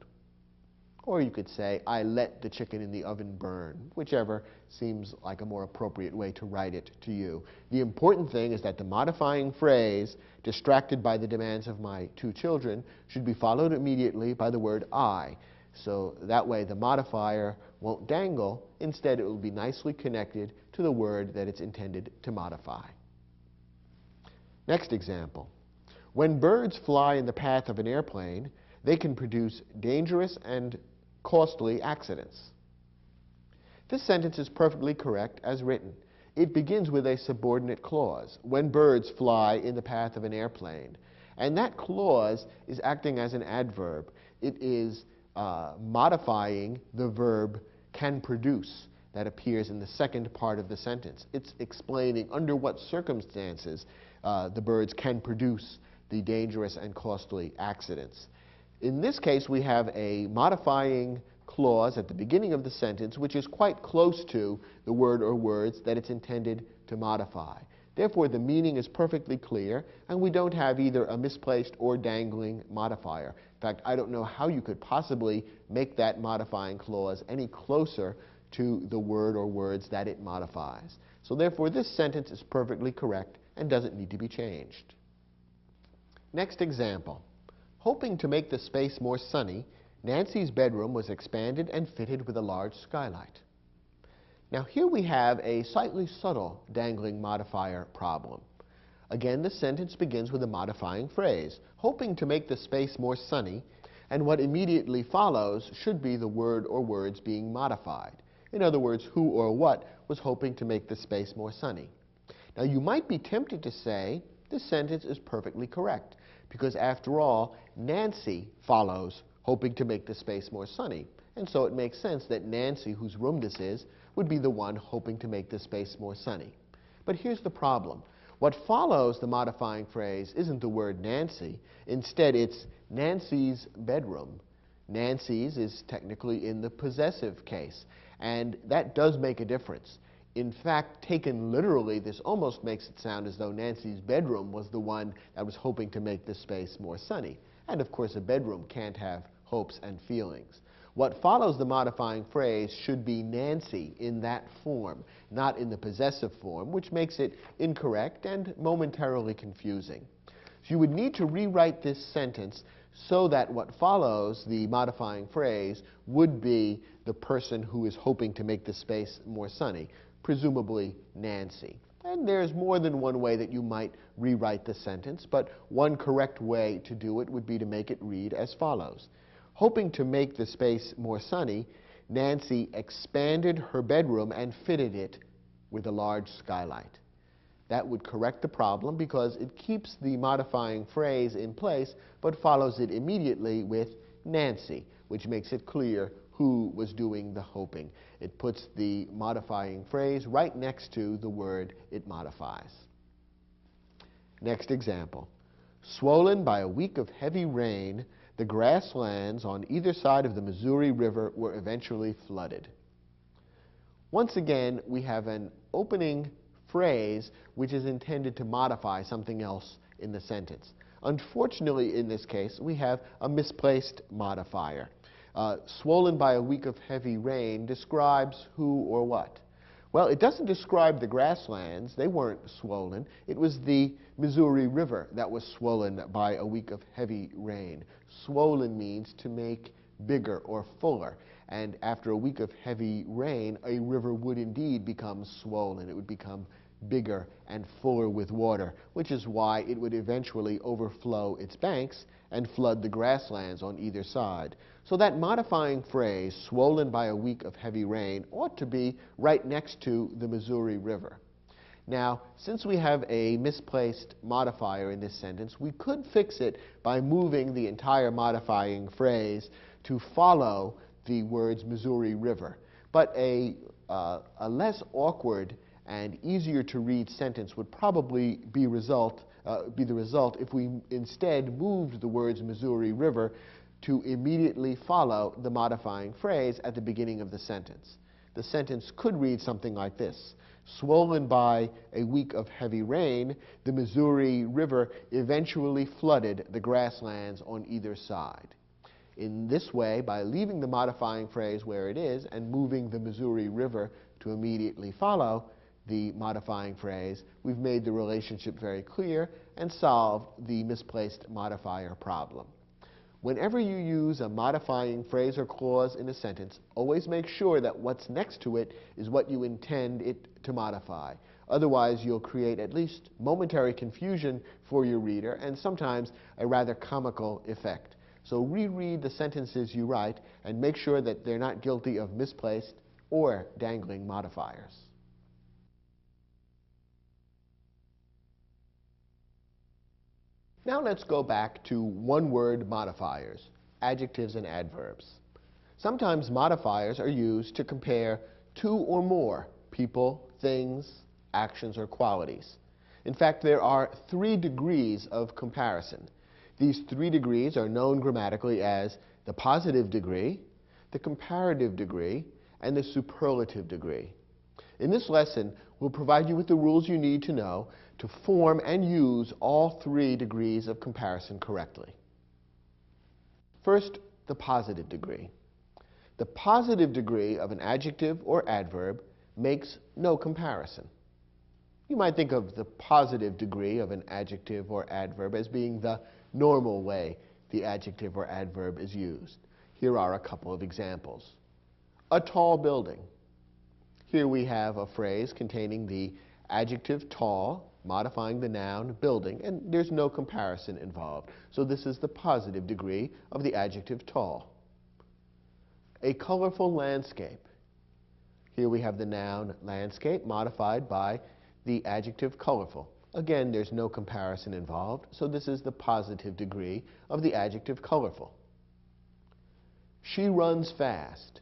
Or you could say, I let the chicken in the oven burn, whichever seems like a more appropriate way to write it to you. The important thing is that the modifying phrase, distracted by the demands of my 2 children, should be followed immediately by the word I. So that way the modifier won't dangle. Instead, it will be nicely connected to the word that it's intended to modify. Next example. When birds fly in the path of an airplane, they can produce dangerous and costly accidents. This sentence is perfectly correct as written. It begins with a subordinate clause, when birds fly in the path of an airplane. And that clause is acting as an adverb. It is modifying the verb can produce that appears in the second part of the sentence. It's explaining under what circumstances the birds can produce the dangerous and costly accidents. In this case, we have a modifying clause at the beginning of the sentence which is quite close to the word or words that it's intended to modify. Therefore, the meaning is perfectly clear, and we don't have either a misplaced or dangling modifier. In fact, I don't know how you could possibly make that modifying clause any closer to the word or words that it modifies. So therefore, this sentence is perfectly correct and doesn't need to be changed. Next example. Hoping to make the space more sunny, Nancy's bedroom was expanded and fitted with a large skylight. Now here we have a slightly subtle dangling modifier problem. Again, the sentence begins with a modifying phrase, hoping to make the space more sunny, and what immediately follows should be the word or words being modified. In other words, who or what was hoping to make the space more sunny. Now you might be tempted to say this sentence is perfectly correct, because after all, Nancy follows hoping to make the space more sunny. And so it makes sense that Nancy, whose room this is, would be the one hoping to make the space more sunny. But here's the problem. What follows the modifying phrase isn't the word Nancy. Instead, it's Nancy's bedroom. Nancy's is technically in the possessive case, and that does make a difference. In fact, taken literally, this almost makes it sound as though Nancy's bedroom was the one that was hoping to make the space more sunny. And of course, a bedroom can't have hopes and feelings. What follows the modifying phrase should be Nancy in that form, not in the possessive form, which makes it incorrect and momentarily confusing. So you would need to rewrite this sentence so that what follows the modifying phrase would be the person who is hoping to make the space more sunny, presumably Nancy. And there's more than one way that you might rewrite the sentence, but one correct way to do it would be to make it read as follows. Hoping to make the space more sunny, Nancy expanded her bedroom and fitted it with a large skylight. That would correct the problem because it keeps the modifying phrase in place but follows it immediately with Nancy, which makes it clear who was doing the hoping. It puts the modifying phrase right next to the word it modifies. Next example. Swollen by a week of heavy rain, the grasslands on either side of the Missouri River were eventually flooded. Once again, we have an opening phrase which is intended to modify something else in the sentence. Unfortunately, in this case, we have a misplaced modifier. Swollen by a week of heavy rain describes who or what? Well, it doesn't describe the grasslands. They weren't swollen. It was the Missouri River that was swollen by a week of heavy rain. Swollen means to make bigger or fuller. And after a week of heavy rain, a river would indeed become swollen. It would become bigger and fuller with water, which is why it would eventually overflow its banks and flood the grasslands on either side. So that modifying phrase, swollen by a week of heavy rain, ought to be right next to the Missouri River. Now, since we have a misplaced modifier in this sentence, we could fix it by moving the entire modifying phrase to follow the words Missouri River. But a less awkward and easier to read sentence would probably be the result if we instead moved the words Missouri River to immediately follow the modifying phrase at the beginning of the sentence. The sentence could read something like this. Swollen by a week of heavy rain, the Missouri River eventually flooded the grasslands on either side. In this way, by leaving the modifying phrase where it is and moving the Missouri River to immediately follow the modifying phrase, we've made the relationship very clear and solved the misplaced modifier problem. Whenever you use a modifying phrase or clause in a sentence, always make sure that what's next to it is what you intend it to modify. Otherwise, you'll create at least momentary confusion for your reader and sometimes a rather comical effect. So reread the sentences you write and make sure that they're not guilty of misplaced or dangling modifiers. Now let's go back to one-word modifiers, adjectives and adverbs. Sometimes modifiers are used to compare two or more people, things, actions, or qualities. In fact, there are 3 degrees of comparison. These 3 degrees are known grammatically as the positive degree, the comparative degree, and the superlative degree. In this lesson, we'll provide you with the rules you need to know to form and use all 3 degrees of comparison correctly. First, the positive degree. The positive degree of an adjective or adverb makes no comparison. You might think of the positive degree of an adjective or adverb as being the normal way the adjective or adverb is used. Here are a couple of examples. A tall building. Here we have a phrase containing the adjective tall, modifying the noun building, and there's no comparison involved. So this is the positive degree of the adjective tall. A colorful landscape. Here we have the noun landscape modified by the adjective colorful. Again, there's no comparison involved, so this is the positive degree of the adjective colorful. She runs fast.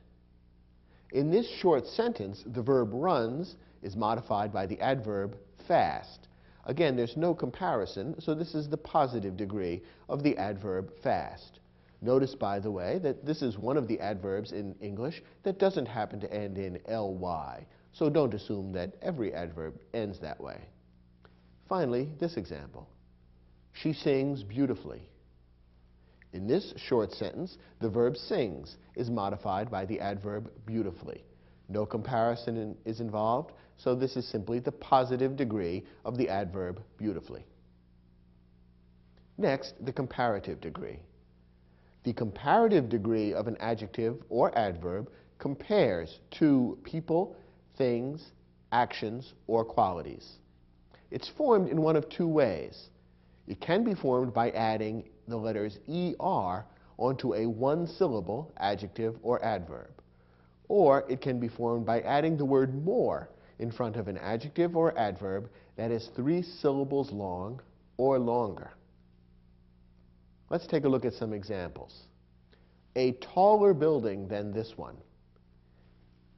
In this short sentence, the verb runs is modified by the adverb fast. Again, there's no comparison, so this is the positive degree of the adverb fast. Notice, by the way, that this is one of the adverbs in English that doesn't happen to end in ly, so don't assume that every adverb ends that way. Finally, this example. She sings beautifully. In this short sentence, the verb sings is modified by the adverb beautifully. No comparison is involved, so this is simply the positive degree of the adverb beautifully. Next, the comparative degree. The comparative degree of an adjective or adverb compares 2 people, things, actions, or qualities. It's formed in one of two ways. It can be formed by adding the letters ER onto a one-syllable adjective or adverb. Or it can be formed by adding the word more in front of an adjective or adverb that is 3 syllables long or longer. Let's take a look at some examples. A taller building than this one.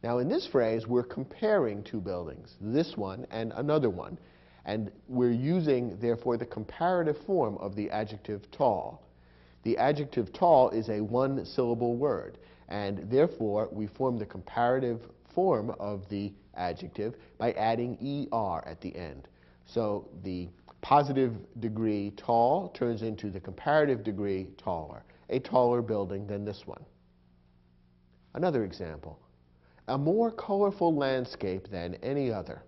Now in this phrase, we're comparing two buildings, this one and another one, and we're using, therefore, the comparative form of the adjective tall. The adjective tall is a one-syllable word, and therefore we form the comparative form of the adjective by adding ER at the end. So the positive degree tall turns into the comparative degree taller, a taller building than this one. Another example, a more colorful landscape than any other.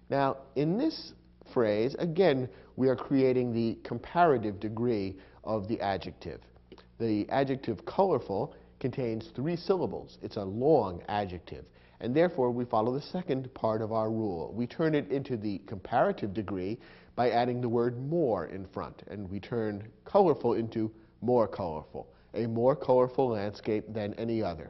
Now, in this phrase, again, we are creating the comparative degree of the adjective. The adjective colorful contains 3 syllables. It's a long adjective, and therefore we follow the second part of our rule. We turn it into the comparative degree by adding the word more in front, and we turn colorful into more colorful, a more colorful landscape than any other.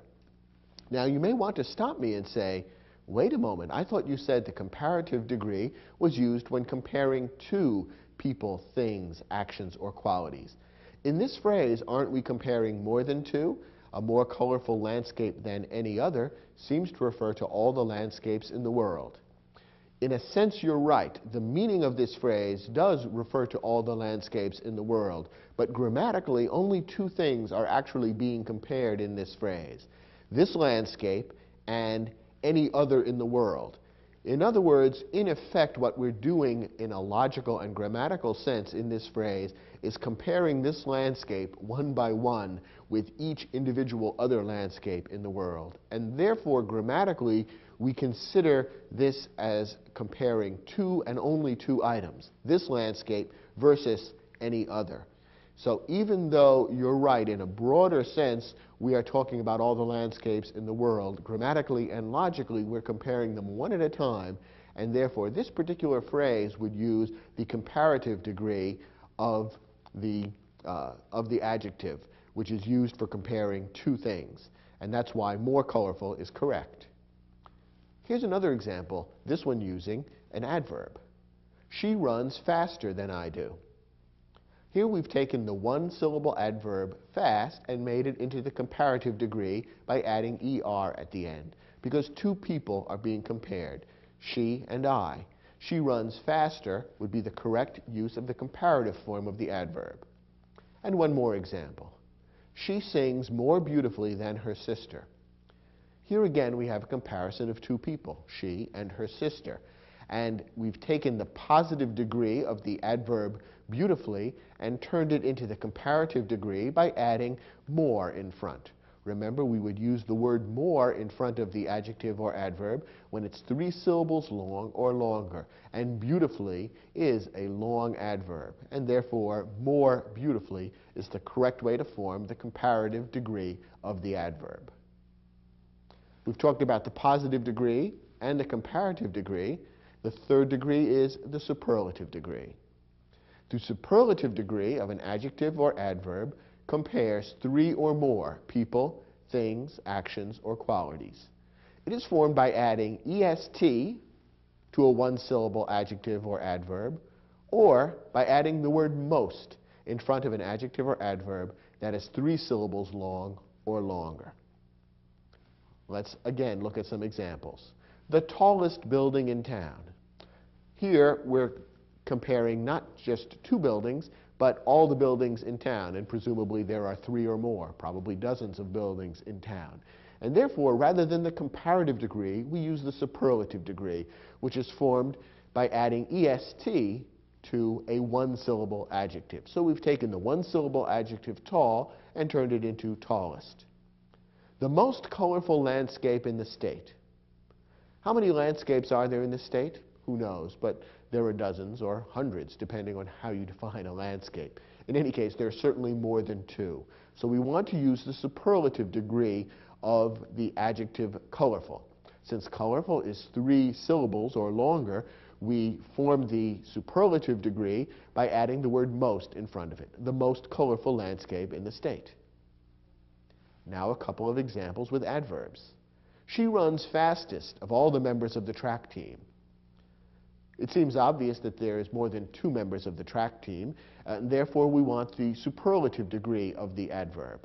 Now, you may want to stop me and say, wait a moment, I thought you said the comparative degree was used when comparing two people, things, actions, or qualities. In this phrase, aren't we comparing more than two? A more colorful landscape than any other seems to refer to all the landscapes in the world. In a sense, you're right. The meaning of this phrase does refer to all the landscapes in the world, but grammatically, only two things are actually being compared in this phrase: this landscape and any other in the world. In other words, in effect, what we're doing in a logical and grammatical sense in this phrase is comparing this landscape one by one with each individual other landscape in the world. And therefore, grammatically, we consider this as comparing two and only two items, this landscape versus any other. So even though you're right, in a broader sense, we are talking about all the landscapes in the world, grammatically and logically, we're comparing them one at a time, and therefore this particular phrase would use the comparative degree of the adjective, which is used for comparing two things. And that's why more colorful is correct. Here's another example, this one using an adverb. She runs faster than I do. Here we've taken the one-syllable adverb fast and made it into the comparative degree by adding ER at the end, because two people are being compared, she and I. She runs faster would be the correct use of the comparative form of the adverb. And one more example. She sings more beautifully than her sister. Here again we have a comparison of two people, she and her sister. And we've taken the positive degree of the adverb beautifully and turned it into the comparative degree by adding more in front. Remember, we would use the word more in front of the adjective or adverb when it's 3 syllables long or longer. And beautifully is a long adverb. And therefore, more beautifully is the correct way to form the comparative degree of the adverb. We've talked about the positive degree and the comparative degree. The third degree is the superlative degree. The superlative degree of an adjective or adverb compares 3 or more people, things, actions, or qualities. It is formed by adding EST to a one-syllable adjective or adverb, or by adding the word most in front of an adjective or adverb that is 3 syllables long or longer. Let's again look at some examples. The tallest building in town. Here we're comparing not just two buildings, but all the buildings in town, and presumably there are 3 or more, probably dozens of buildings in town. And therefore, rather than the comparative degree, we use the superlative degree, which is formed by adding EST to a one-syllable adjective. So we've taken the one-syllable adjective tall and turned it into tallest. The most colorful landscape in the state. How many landscapes are there in the state? Who knows, but there are dozens or hundreds, depending on how you define a landscape. In any case, there are certainly more than 2. So we want to use the superlative degree of the adjective colorful. Since colorful is 3 syllables or longer, we form the superlative degree by adding the word most in front of it, the most colorful landscape in the state. Now a couple of examples with adverbs. She runs fastest of all the members of the track team. It seems obvious that there is more than 2 members of the track team, and therefore we want the superlative degree of the adverb.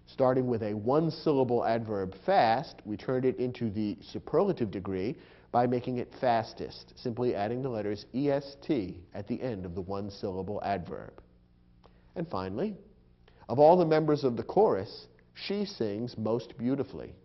Starting with a 1-syllable adverb fast, we turn it into the superlative degree by making it fastest, simply adding the letters est at the end of the 1-syllable adverb. And finally, of all the members of the chorus, she sings most beautifully.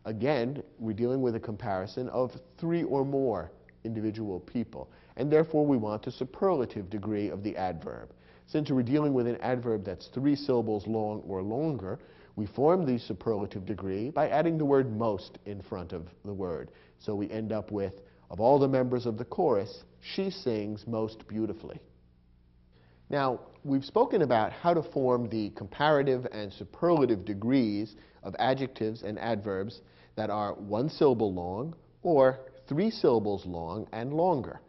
Again, we're dealing with a comparison of 3 or more individual people, and therefore we want the superlative degree of the adverb. Since we're dealing with an adverb that's 3 syllables long or longer, we form the superlative degree by adding the word most in front of the word. So we end up with, of all the members of the chorus, she sings most beautifully. Now, we've spoken about how to form the comparative and superlative degrees of adjectives and adverbs that are 1 syllable long or 3 syllables long and longer.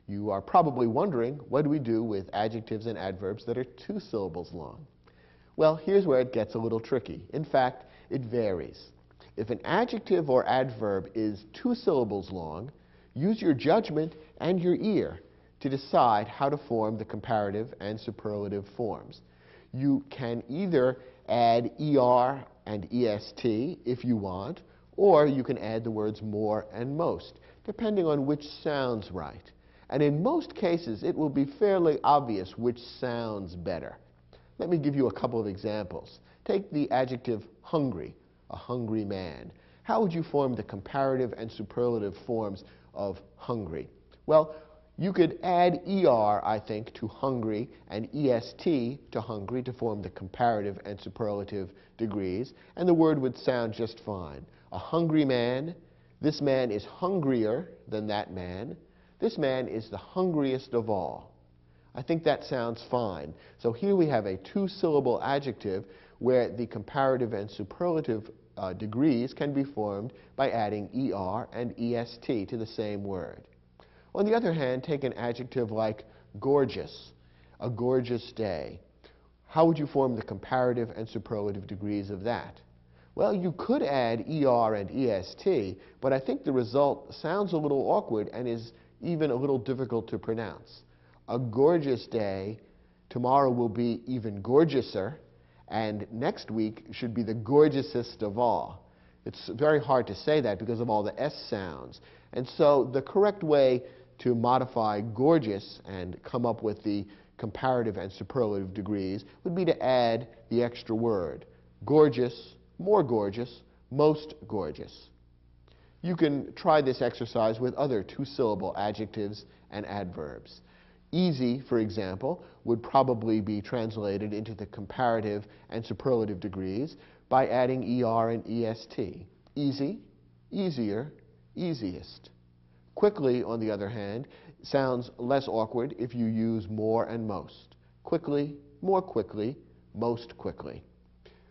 You are probably wondering, what do we do with adjectives and adverbs that are 2 syllables long? Well, here's where it gets a little tricky. In fact, it varies. If an adjective or adverb is 2 syllables long, use your judgment and your ear to decide how to form the comparative and superlative forms. You can either add er and est if you want, or you can add the words more and most, depending on which sounds right. And in most cases, it will be fairly obvious which sounds better. Let me give you a couple of examples. Take the adjective hungry, a hungry man. How would you form the comparative and superlative forms of hungry? Well, you could add er, I think, to hungry and est to hungry to form the comparative and superlative degrees, and the word would sound just fine. A hungry man, this man is hungrier than that man, this man is the hungriest of all. I think that sounds fine. So here we have a 2-syllable adjective where the comparative and superlative degrees can be formed by adding er and est to the same word. On the other hand, take an adjective like gorgeous, a gorgeous day. How would you form the comparative and superlative degrees of that? Well, you could add er and est, but I think the result sounds a little awkward and is even a little difficult to pronounce. A gorgeous day, tomorrow will be even gorgeouser, and next week should be the gorgeousest of all. It's very hard to say that because of all the S sounds. And so the correct way to modify gorgeous and come up with the comparative and superlative degrees would be to add the extra word. Gorgeous, more gorgeous, most gorgeous. You can try this exercise with other 2-syllable adjectives and adverbs. Easy, for example, would probably be translated into the comparative and superlative degrees by adding er and est. Easy, easier, easiest. Quickly, on the other hand, sounds less awkward if you use more and most. Quickly, more quickly, most quickly.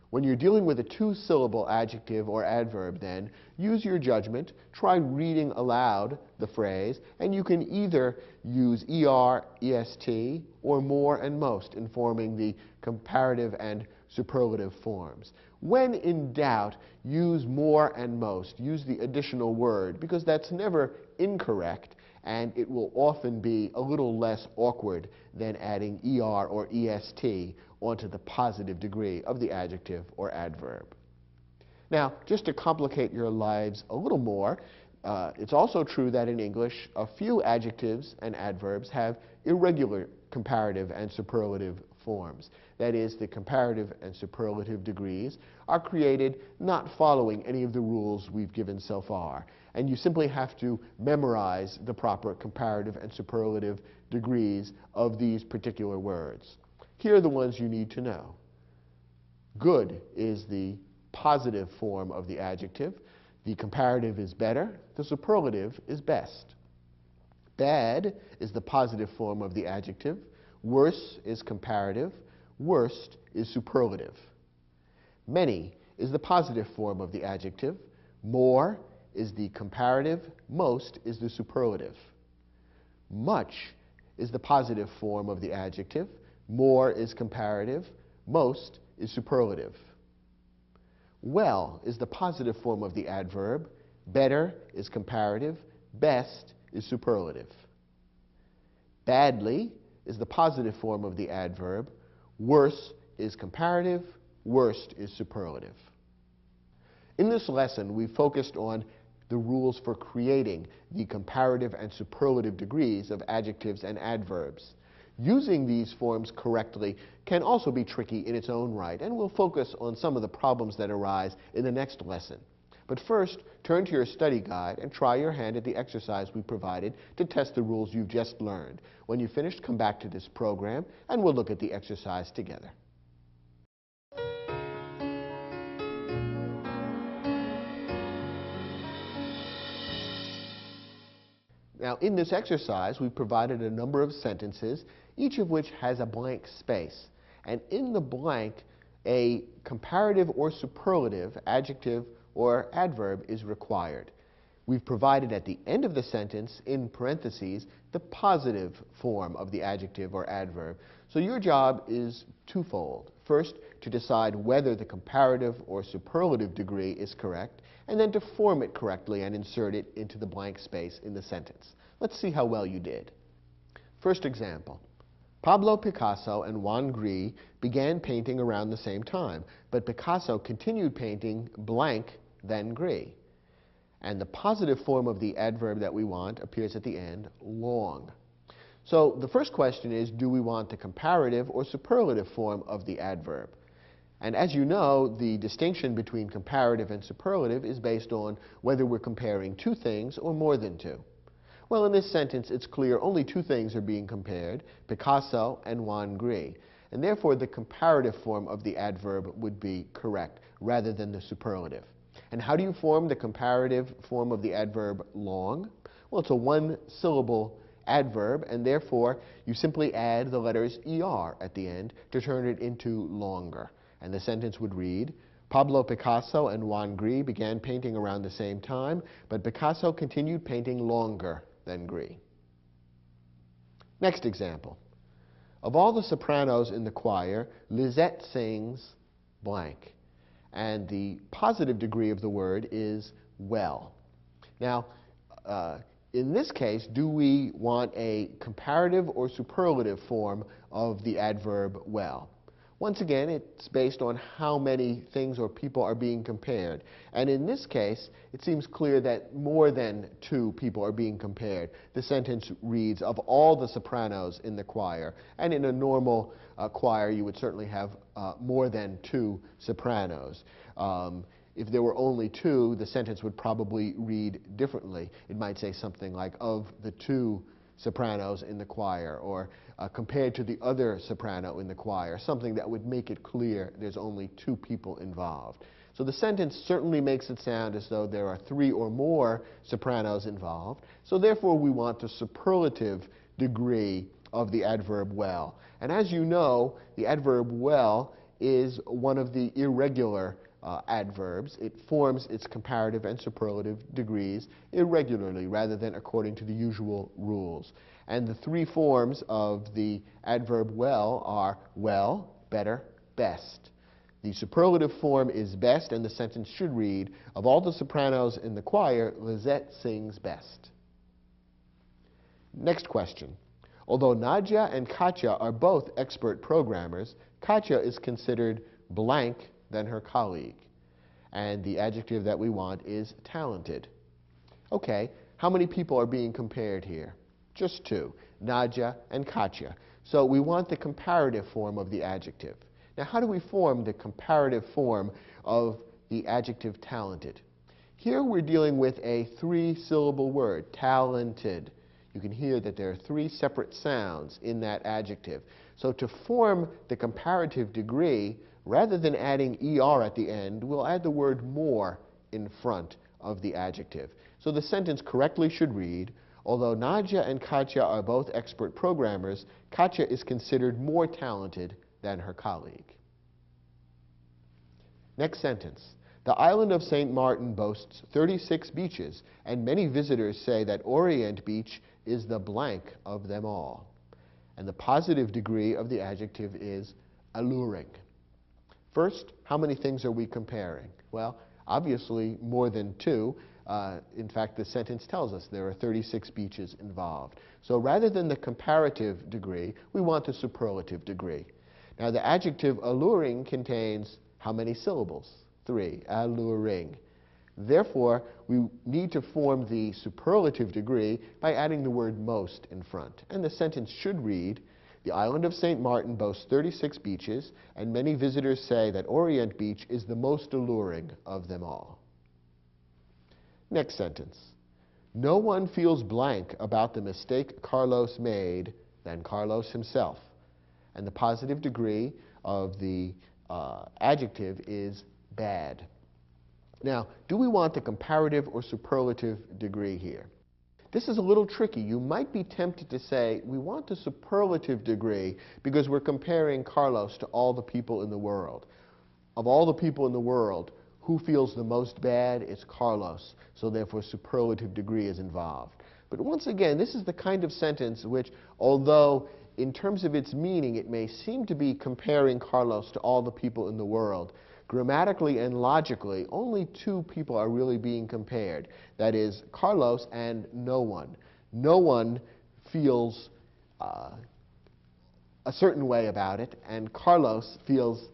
When you're dealing with a 2-syllable adjective or adverb, then, use your judgment, try reading aloud the phrase, and you can either use er, est, or more and most in forming the comparative and superlative forms. When in doubt, use more and most. Use the additional word, because that's never incorrect, and it will often be a little less awkward than adding er or est onto the positive degree of the adjective or adverb. Now, just to complicate your lives a little more, it's also true that in English, a few adjectives and adverbs have irregular comparative and superlative forms. That is, the comparative and superlative degrees are created not following any of the rules we've given so far. And you simply have to memorize the proper comparative and superlative degrees of these particular words. Here are the ones you need to know. Good is the positive form of the adjective. The comparative is better. The superlative is best. Bad is the positive form of the adjective. Worse is comparative. Worst is superlative. Many is the positive form of the adjective. More is the comparative. Most is the superlative. Much is the positive form of the adjective. More is comparative. Most is superlative. Well is the positive form of the adverb. Better is comparative. Best is superlative. Badly is the positive form of the adverb. Worse is comparative. Worst is superlative. In this lesson, we focused on the rules for creating the comparative and superlative degrees of adjectives and adverbs. Using these forms correctly can also be tricky in its own right, and we'll focus on some of the problems that arise in the next lesson. But first, turn to your study guide and try your hand at the exercise we provided to test the rules you've just learned. When you've finished, come back to this program, and we'll look at the exercise together. Now, in this exercise, we provided a number of sentences, each of which has a blank space. And in the blank, a comparative or superlative adjective or adverb is required. We've provided at the end of the sentence, in parentheses, the positive form of the adjective or adverb. So your job is twofold. First, to decide whether the comparative or superlative degree is correct, and then to form it correctly and insert it into the blank space in the sentence. Let's see how well you did. First example. Pablo Picasso and Juan Gris began painting around the same time, but Picasso continued painting blank, then Gris. And the positive form of the adverb that we want appears at the end, long. So the first question is, do we want the comparative or superlative form of the adverb? And as you know, the distinction between comparative and superlative is based on whether we're comparing two things or more than two. Well, in this sentence, it's clear only two things are being compared, Picasso and Juan Gris. And therefore, the comparative form of the adverb would be correct, rather than the superlative. And how do you form the comparative form of the adverb long? Well, it's a one-syllable adverb, and therefore, you simply add the letters ER at the end to turn it into longer. And the sentence would read, Pablo Picasso and Juan Gris began painting around the same time, but Picasso continued painting longer than Gris. Next example. Of all the sopranos in the choir, Lisette sings blank. And the positive degree of the word is well. Now, in this case, do we want a comparative or superlative form of the adverb well? Once again, it's based on how many things or people are being compared. And in this case, it seems clear that more than two people are being compared. The sentence reads, of all the sopranos in the choir. And in a normal choir, you would certainly have more than two sopranos. If there were only two, the sentence would probably read differently. It might say something like, of the two sopranos in the choir, or compared to the other soprano in the choir, something that would make it clear there's only two people involved. So the sentence certainly makes it sound as though there are three or more sopranos involved. So therefore, we want the superlative degree of the adverb well. And as you know, the adverb well is one of the irregular adverbs. It forms its comparative and superlative degrees irregularly rather than according to the usual rules. And the three forms of the adverb well are well, better, best. The superlative form is best, and the sentence should read, of all the sopranos in the choir, Lisette sings best. Next question. Although Nadia and Katya are both expert programmers, Katya is considered blank than her colleague. And the adjective that we want is talented. Okay, how many people are being compared here? Just two, Nadia and Katya. So we want the comparative form of the adjective. Now, how do we form the comparative form of the adjective talented? Here we're dealing with a three-syllable word, talented. You can hear that there are three separate sounds in that adjective. So to form the comparative degree, rather than adding ER at the end, we'll add the word more in front of the adjective. So the sentence correctly should read, although Nadia and Katya are both expert programmers, Katya is considered more talented than her colleague. Next sentence. The island of St. Martin boasts 36 beaches, and many visitors say that Orient Beach is the blank of them all. And the positive degree of the adjective is alluring. First, how many things are we comparing? Well, obviously more than two. In fact, the sentence tells us there are 36 beaches involved. So rather than the comparative degree, we want the superlative degree. Now, the adjective alluring contains how many syllables? 3, alluring. Therefore, we need to form the superlative degree by adding the word most in front. And the sentence should read, the island of St. Martin boasts 36 beaches, and many visitors say that Orient Beach is the most alluring of them all. Next sentence. No one feels blank about the mistake Carlos made than Carlos himself. And the positive degree of the adjective is bad. Now, do we want the comparative or superlative degree here? This is a little tricky. You might be tempted to say, we want the superlative degree because we're comparing Carlos to all the people in the world. Of all the people in the world, who feels the most bad? It's Carlos. So therefore, superlative degree is involved. But once again, this is the kind of sentence which, although in terms of its meaning, it may seem to be comparing Carlos to all the people in the world, grammatically and logically, only two people are really being compared. That is, Carlos and no one. No one feels a certain way about it, and Carlos feels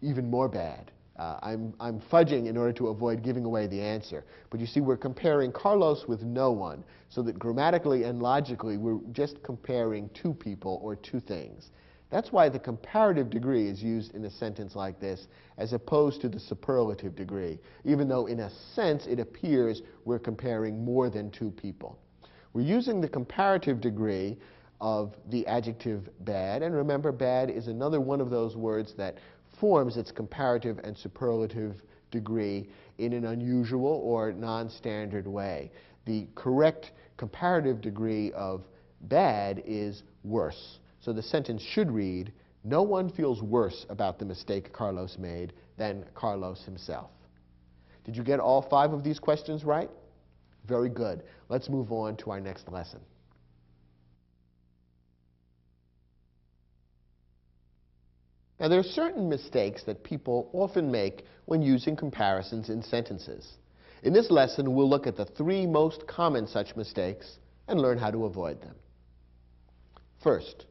even more bad. I'm fudging in order to avoid giving away the answer. But you see, we're comparing Carlos with no one, so that grammatically and logically, we're just comparing two people or two things. That's why the comparative degree is used in a sentence like this, as opposed to the superlative degree, even though in a sense it appears we're comparing more than two people. We're using the comparative degree of the adjective bad, and remember, bad is another one of those words that forms its comparative and superlative degree in an unusual or non-standard way. The correct comparative degree of bad is worse. So the sentence should read, no one feels worse about the mistake Carlos made than Carlos himself. Did you get all 5 of these questions right? Very good. Let's move on to our next lesson. Now, there are certain mistakes that people often make when using comparisons in sentences. In this lesson, we'll look at the 3 most common such mistakes and learn how to avoid them. First,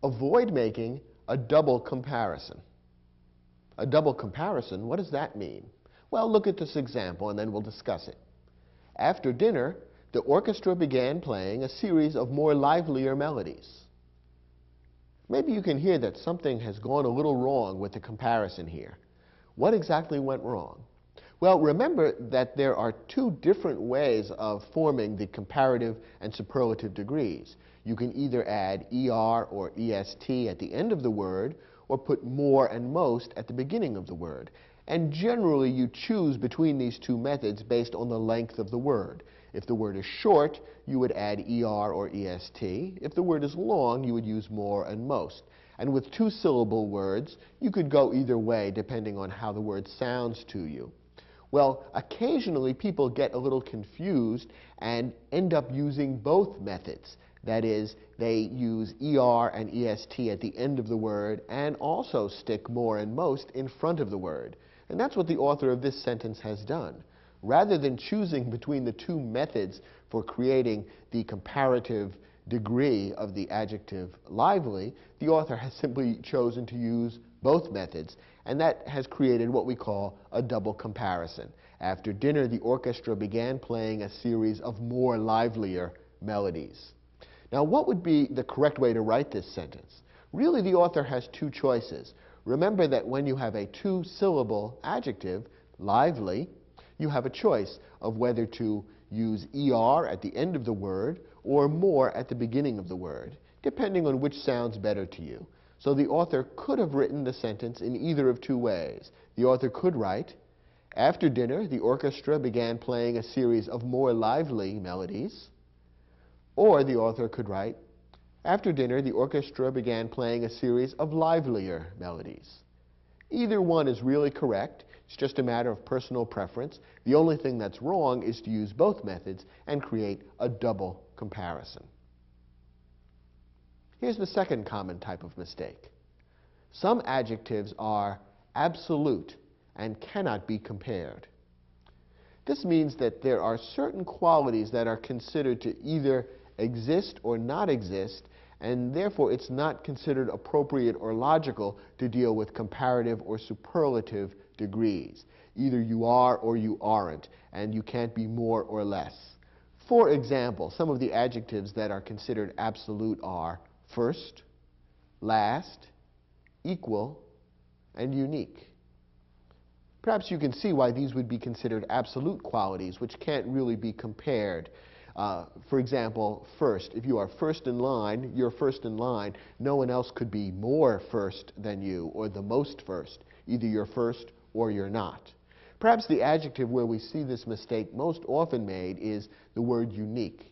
avoid making a double comparison. A double comparison, what does that mean? Well, look at this example and then we'll discuss it. After dinner, the orchestra began playing a series of more livelier melodies. Maybe you can hear that something has gone a little wrong with the comparison here. What exactly went wrong? Well, remember that there are 2 different ways of forming the comparative and superlative degrees. You can either add ER or EST at the end of the word, or put more and most at the beginning of the word. And generally, you choose between these 2 methods based on the length of the word. If the word is short, you would add ER or EST. If the word is long, you would use more and most. And with 2-syllable words, you could go either way depending on how the word sounds to you. Well, occasionally people get a little confused and end up using both methods. That is, they use ER and EST at the end of the word and also stick more and most in front of the word. And that's what the author of this sentence has done. Rather than choosing between the 2 methods for creating the comparative degree of the adjective lively, the author has simply chosen to use both methods, and that has created what we call a double comparison. After dinner, the orchestra began playing a series of more livelier melodies. Now, what would be the correct way to write this sentence? Really, the author has 2 choices. Remember that when you have a 2-syllable adjective, lively, you have a choice of whether to use ER at the end of the word or more at the beginning of the word, depending on which sounds better to you. So the author could have written the sentence in either of 2 ways. The author could write, after dinner, the orchestra began playing a series of more lively melodies. Or the author could write, after dinner, the orchestra began playing a series of livelier melodies. Either one is really correct. It's just a matter of personal preference. The only thing that's wrong is to use both methods and create a double comparison. Here's the second common type of mistake. Some adjectives are absolute and cannot be compared. This means that there are certain qualities that are considered to either exist or not exist, and therefore it's not considered appropriate or logical to deal with comparative or superlative degrees. Either you are or you aren't, and you can't be more or less. For example, some of the adjectives that are considered absolute are first, last, equal, and unique. Perhaps you can see why these would be considered absolute qualities, which can't really be compared. For example, first. If you are first in line, you're first in line. No one else could be more first than you, or the most first. Either you're first or you're not. Perhaps the adjective where we see this mistake most often made is the word unique.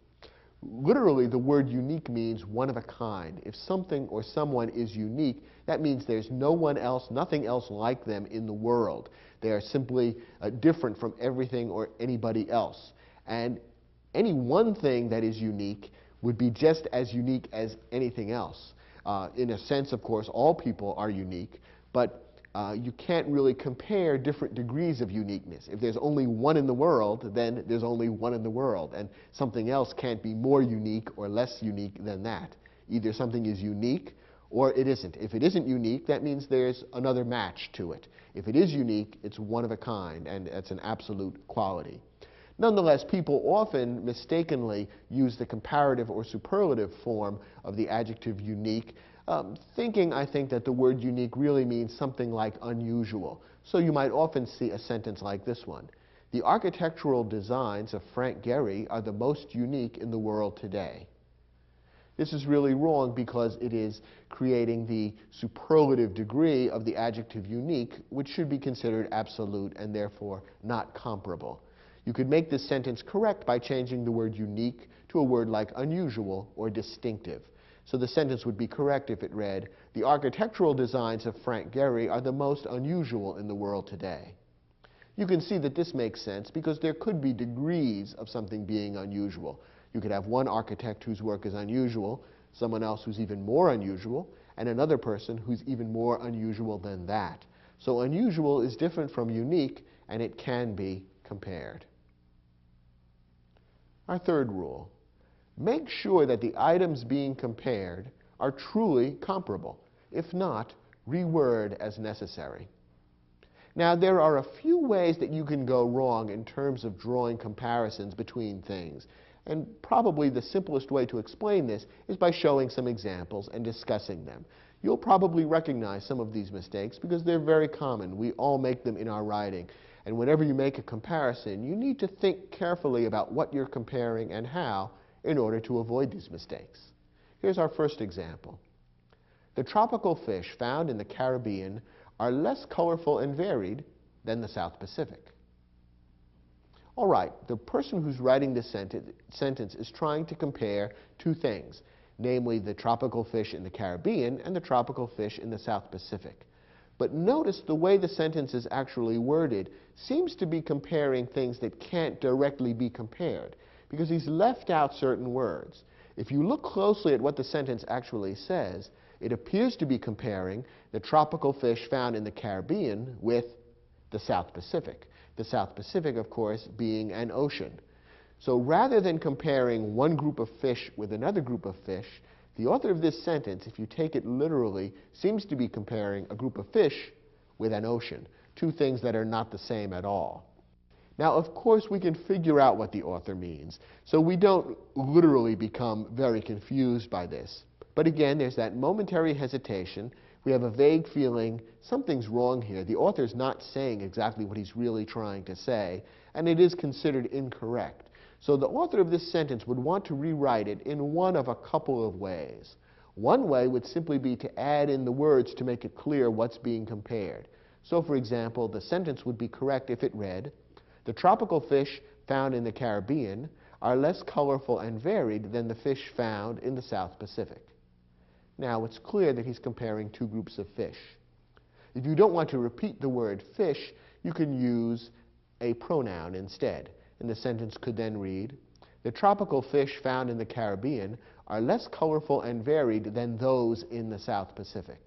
Literally, the word unique means one of a kind. If something or someone is unique, that means there's no one else, nothing else like them in the world. They are simply different from everything or anybody else. And any one thing that is unique would be just as unique as anything else. In a sense, of course, all people are unique, but you can't really compare different degrees of uniqueness. If there's only one in the world, then there's only one in the world, and something else can't be more unique or less unique than that. Either something is unique or it isn't. If it isn't unique, that means there's another match to it. If it is unique, it's one of a kind, and it's an absolute quality. Nonetheless, people often mistakenly use the comparative or superlative form of the adjective unique, thinking, I think, that the word unique really means something like unusual. So you might often see a sentence like this one. The architectural designs of Frank Gehry are the most unique in the world today. This is really wrong because it is creating the superlative degree of the adjective unique, which should be considered absolute and therefore not comparable. You could make this sentence correct by changing the word unique to a word like unusual or distinctive. So the sentence would be correct if it read, the architectural designs of Frank Gehry are the most unusual in the world today. You can see that this makes sense because there could be degrees of something being unusual. You could have one architect whose work is unusual, someone else who's even more unusual, and another person who's even more unusual than that. So unusual is different from unique, and it can be compared. Our third rule, make sure that the items being compared are truly comparable. If not, reword as necessary. Now, there are a few ways that you can go wrong in terms of drawing comparisons between things. And probably the simplest way to explain this is by showing some examples and discussing them. You'll probably recognize some of these mistakes because they're very common. We all make them in our writing. And whenever you make a comparison, you need to think carefully about what you're comparing and how in order to avoid these mistakes. Here's our first example. The tropical fish found in the Caribbean are less colorful and varied than the South Pacific. All right, the person who's writing this sentence is trying to compare two things, namely the tropical fish in the Caribbean and the tropical fish in the South Pacific. But notice the way the sentence is actually worded seems to be comparing things that can't directly be compared, because he's left out certain words. If you look closely at what the sentence actually says, it appears to be comparing the tropical fish found in the Caribbean with the South Pacific. The South Pacific, of course, being an ocean. So rather than comparing one group of fish with another group of fish, the author of this sentence, if you take it literally, seems to be comparing a group of fish with an ocean, two things that are not the same at all. Now, of course, we can figure out what the author means, so we don't literally become very confused by this. But again, there's that momentary hesitation. We have a vague feeling something's wrong here. The author's not saying exactly what he's really trying to say, and it is considered incorrect. So the author of this sentence would want to rewrite it in one of a couple of ways. One way would simply be to add in the words to make it clear what's being compared. So, for example, the sentence would be correct if it read, the tropical fish found in the Caribbean are less colorful and varied than the fish found in the South Pacific. Now, it's clear that he's comparing two groups of fish. If you don't want to repeat the word fish, you can use a pronoun instead. And the sentence could then read, "The tropical fish found in the Caribbean are less colorful and varied than those in the South Pacific."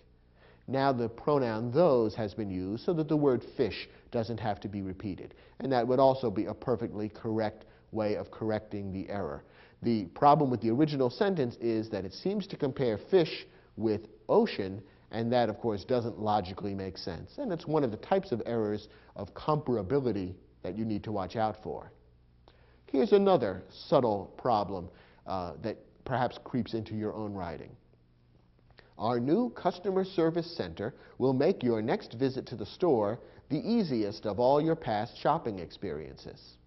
Now the pronoun those has been used so that the word fish doesn't have to be repeated. And that would also be a perfectly correct way of correcting the error. The problem with the original sentence is that it seems to compare fish with ocean, and that, of course, doesn't logically make sense. And it's one of the types of errors of comparability that you need to watch out for. Here's another subtle problem that perhaps creeps into your own writing. Our new customer service center will make your next visit to the store the easiest of all your past shopping experiences.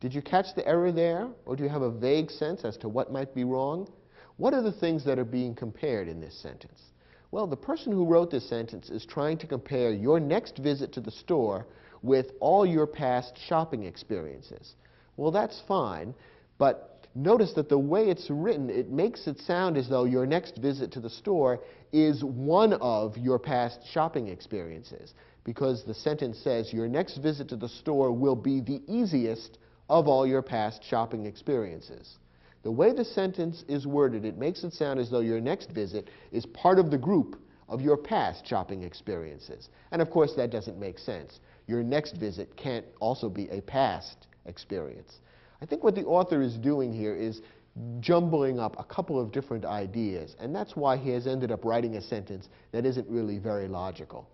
Did you catch the error there, or do you have a vague sense as to what might be wrong? What are the things that are being compared in this sentence? Well, the person who wrote this sentence is trying to compare your next visit to the store with all your past shopping experiences. Well, that's fine, but notice that the way it's written, it makes it sound as though your next visit to the store is one of your past shopping experiences, because the sentence says your next visit to the store will be the easiest of all your past shopping experiences. The way the sentence is worded, it makes it sound as though your next visit is part of the group of your past shopping experiences. And of course, that doesn't make sense. Your next visit can't also be a past experience. I think what the author is doing here is jumbling up a couple of different ideas, and that's why he has ended up writing a sentence that isn't really very logical.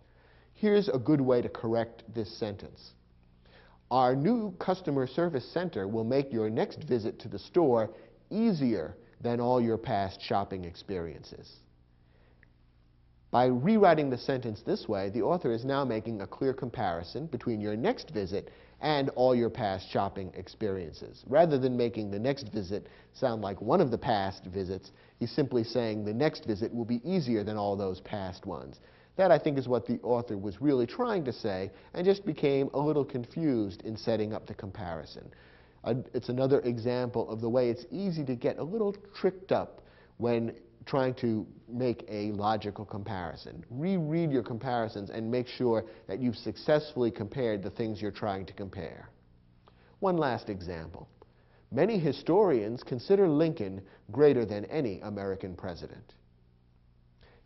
Here's a good way to correct this sentence. Our new customer service center will make your next visit to the store easier than all your past shopping experiences. By rewriting the sentence this way, the author is now making a clear comparison between your next visit and all your past shopping experiences. Rather than making the next visit sound like one of the past visits, he's simply saying the next visit will be easier than all those past ones. That, I think, is what the author was really trying to say, and just became a little confused in setting up the comparison. It's another example of the way it's easy to get a little tricked up when trying to make a logical comparison. Reread your comparisons and make sure that you've successfully compared the things you're trying to compare. One last example. Many historians consider Lincoln greater than any American president.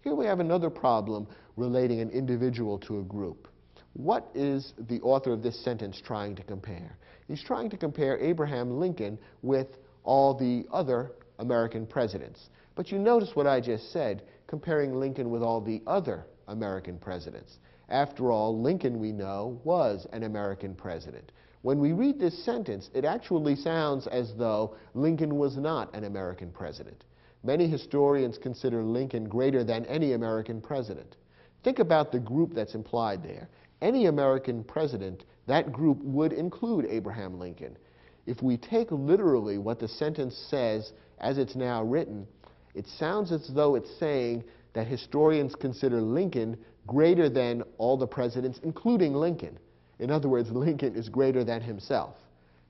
Here we have another problem relating an individual to a group. What is the author of this sentence trying to compare? He's trying to compare Abraham Lincoln with all the other American presidents. But you notice what I just said, comparing Lincoln with all the other American presidents. After all, Lincoln, we know, was an American president. When we read this sentence, it actually sounds as though Lincoln was not an American president. Many historians consider Lincoln greater than any American president. Think about the group that's implied there. Any American president, that group would include Abraham Lincoln. If we take literally what the sentence says as it's now written, it sounds as though it's saying that historians consider Lincoln greater than all the presidents, including Lincoln. In other words, Lincoln is greater than himself.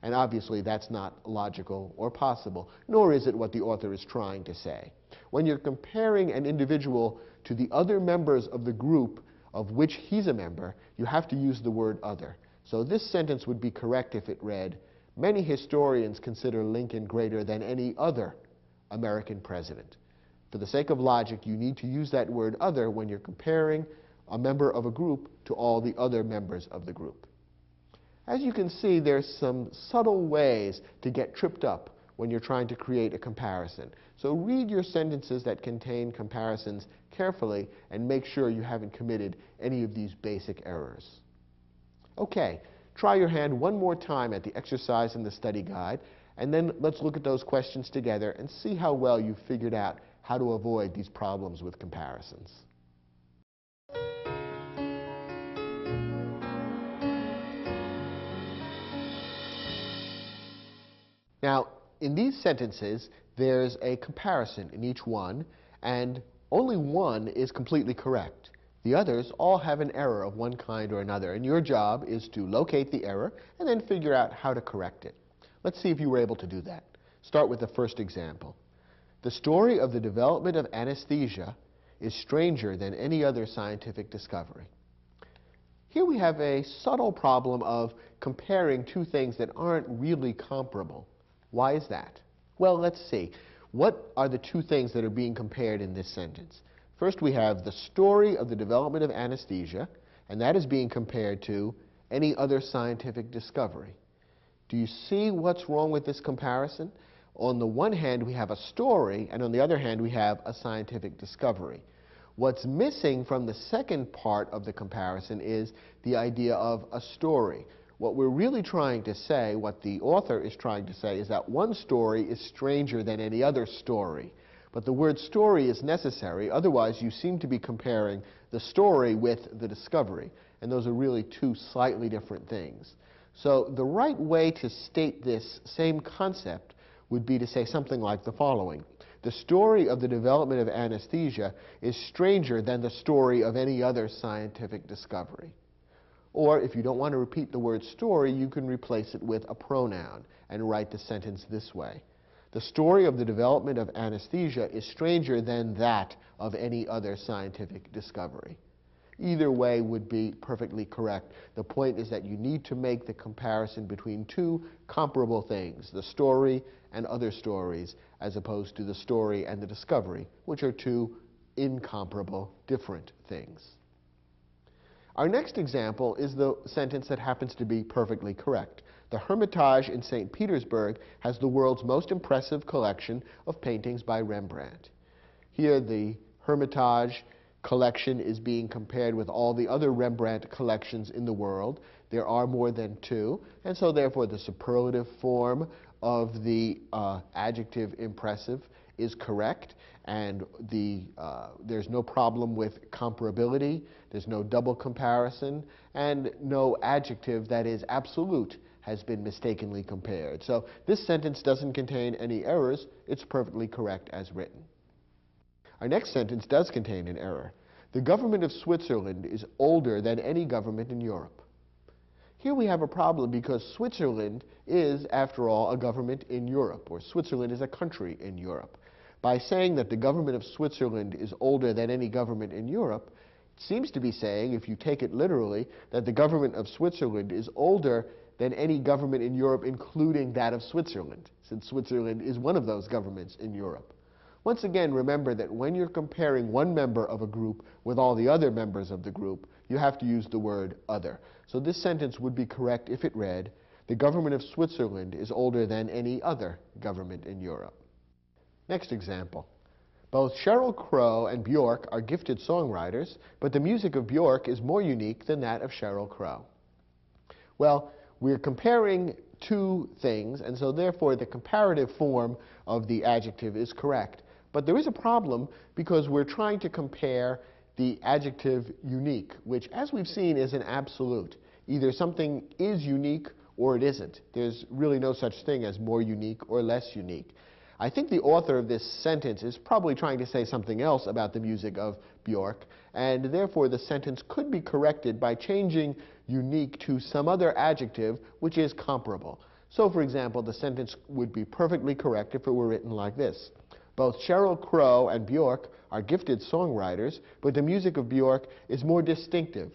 And obviously that's not logical or possible, nor is it what the author is trying to say. When you're comparing an individual to the other members of the group of which he's a member, you have to use the word other. So this sentence would be correct if it read, many historians consider Lincoln greater than any other American president. For the sake of logic, you need to use that word other when you're comparing a member of a group to all the other members of the group. As you can see, there's some subtle ways to get tripped up when you're trying to create a comparison. So read your sentences that contain comparisons carefully and make sure you haven't committed any of these basic errors. Okay, try your hand one more time at the exercise in the study guide, and then let's look at those questions together and see how well you've figured out how to avoid these problems with comparisons. Now, in these sentences, there's a comparison in each one, and only one is completely correct. The others all have an error of one kind or another, and your job is to locate the error and then figure out how to correct it. Let's see if you were able to do that. Start with the first example. The story of the development of anesthesia is stranger than any other scientific discovery. Here we have a subtle problem of comparing two things that aren't really comparable. Why is that? Well, let's see. What are the two things that are being compared in this sentence? First, we have the story of the development of anesthesia, and that is being compared to any other scientific discovery. Do you see what's wrong with this comparison? On the one hand, we have a story, and on the other hand, we have a scientific discovery. What's missing from the second part of the comparison is the idea of a story. What we're really trying to say, what the author is trying to say, is that one story is stranger than any other story. But the word story is necessary, otherwise you seem to be comparing the story with the discovery. And those are really two slightly different things. So the right way to state this same concept would be to say something like the following. The story of the development of anesthesia is stranger than the story of any other scientific discovery. Or if you don't want to repeat the word story, you can replace it with a pronoun and write the sentence this way. The story of the development of anesthesia is stranger than that of any other scientific discovery. Either way would be perfectly correct. The point is that you need to make the comparison between two comparable things, the story and other stories, as opposed to the story and the discovery, which are two incomparable, different things. Our next example is the sentence that happens to be perfectly correct. The Hermitage in St. Petersburg has the world's most impressive collection of paintings by Rembrandt. Here the Hermitage collection is being compared with all the other Rembrandt collections in the world. There are more than two, and so therefore the superlative form of the adjective impressive is correct, and there's no problem with comparability, there's no double comparison, and no adjective that is absolute has been mistakenly compared. So this sentence doesn't contain any errors, it's perfectly correct as written. Our next sentence does contain an error. The government of Switzerland is older than any government in Europe. Here we have a problem because Switzerland is, after all, a government in Europe, or Switzerland is a country in Europe. By saying that the government of Switzerland is older than any government in Europe, it seems to be saying, if you take it literally, that the government of Switzerland is older than any government in Europe, including that of Switzerland, since Switzerland is one of those governments in Europe. Once again, remember that when you're comparing one member of a group with all the other members of the group, you have to use the word other. So this sentence would be correct if it read, the government of Switzerland is older than any other government in Europe. Next example. Both Sheryl Crow and Bjork are gifted songwriters, but the music of Bjork is more unique than that of Sheryl Crow. Well, we're comparing two things, and so therefore the comparative form of the adjective is correct. But there is a problem because we're trying to compare the adjective unique, which, as we've seen, is an absolute. Either something is unique or it isn't. There's really no such thing as more unique or less unique. I think the author of this sentence is probably trying to say something else about the music of Bjork, and therefore the sentence could be corrected by changing unique to some other adjective which is comparable. So, for example, the sentence would be perfectly correct if it were written like this. Both Sheryl Crow and Bjork are gifted songwriters, but the music of Bjork is more distinctive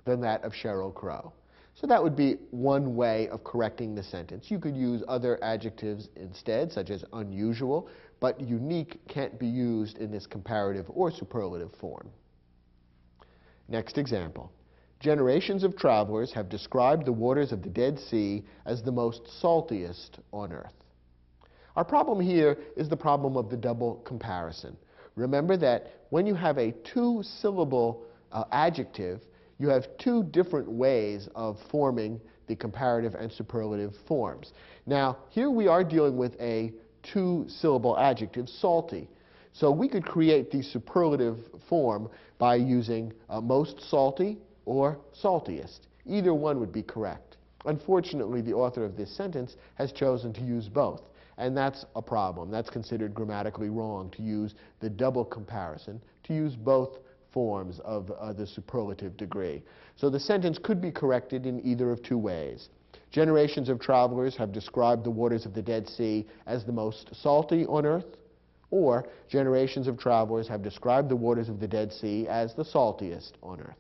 than that of Sheryl Crow. So that would be one way of correcting the sentence. You could use other adjectives instead, such as unusual, but unique can't be used in this comparative or superlative form. Next example. Generations of travelers have described the waters of the Dead Sea as the most saltiest on earth. Our problem here is the problem of the double comparison. Remember that when you have a two-syllable adjective, you have two different ways of forming the comparative and superlative forms. Now, here we are dealing with a two-syllable adjective, salty. So we could create the superlative form by using most salty or saltiest. Either one would be correct. Unfortunately, the author of this sentence has chosen to use both, and that's a problem. That's considered grammatically wrong to use the double comparison, to use both forms of the superlative degree. So the sentence could be corrected in either of two ways. Generations of travelers have described the waters of the Dead Sea as the most salty on earth, or generations of travelers have described the waters of the Dead Sea as the saltiest on earth.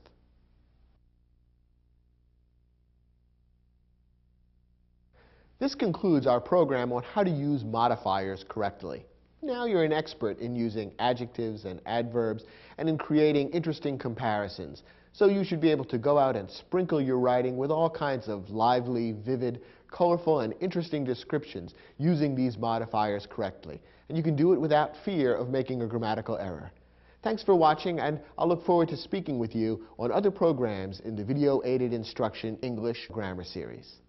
This concludes our program on how to use modifiers correctly. Now you're an expert in using adjectives and adverbs and in creating interesting comparisons. So you should be able to go out and sprinkle your writing with all kinds of lively, vivid, colorful, and interesting descriptions using these modifiers correctly. And you can do it without fear of making a grammatical error. Thanks for watching, and I'll look forward to speaking with you on other programs in the Video Aided Instruction English Grammar Series.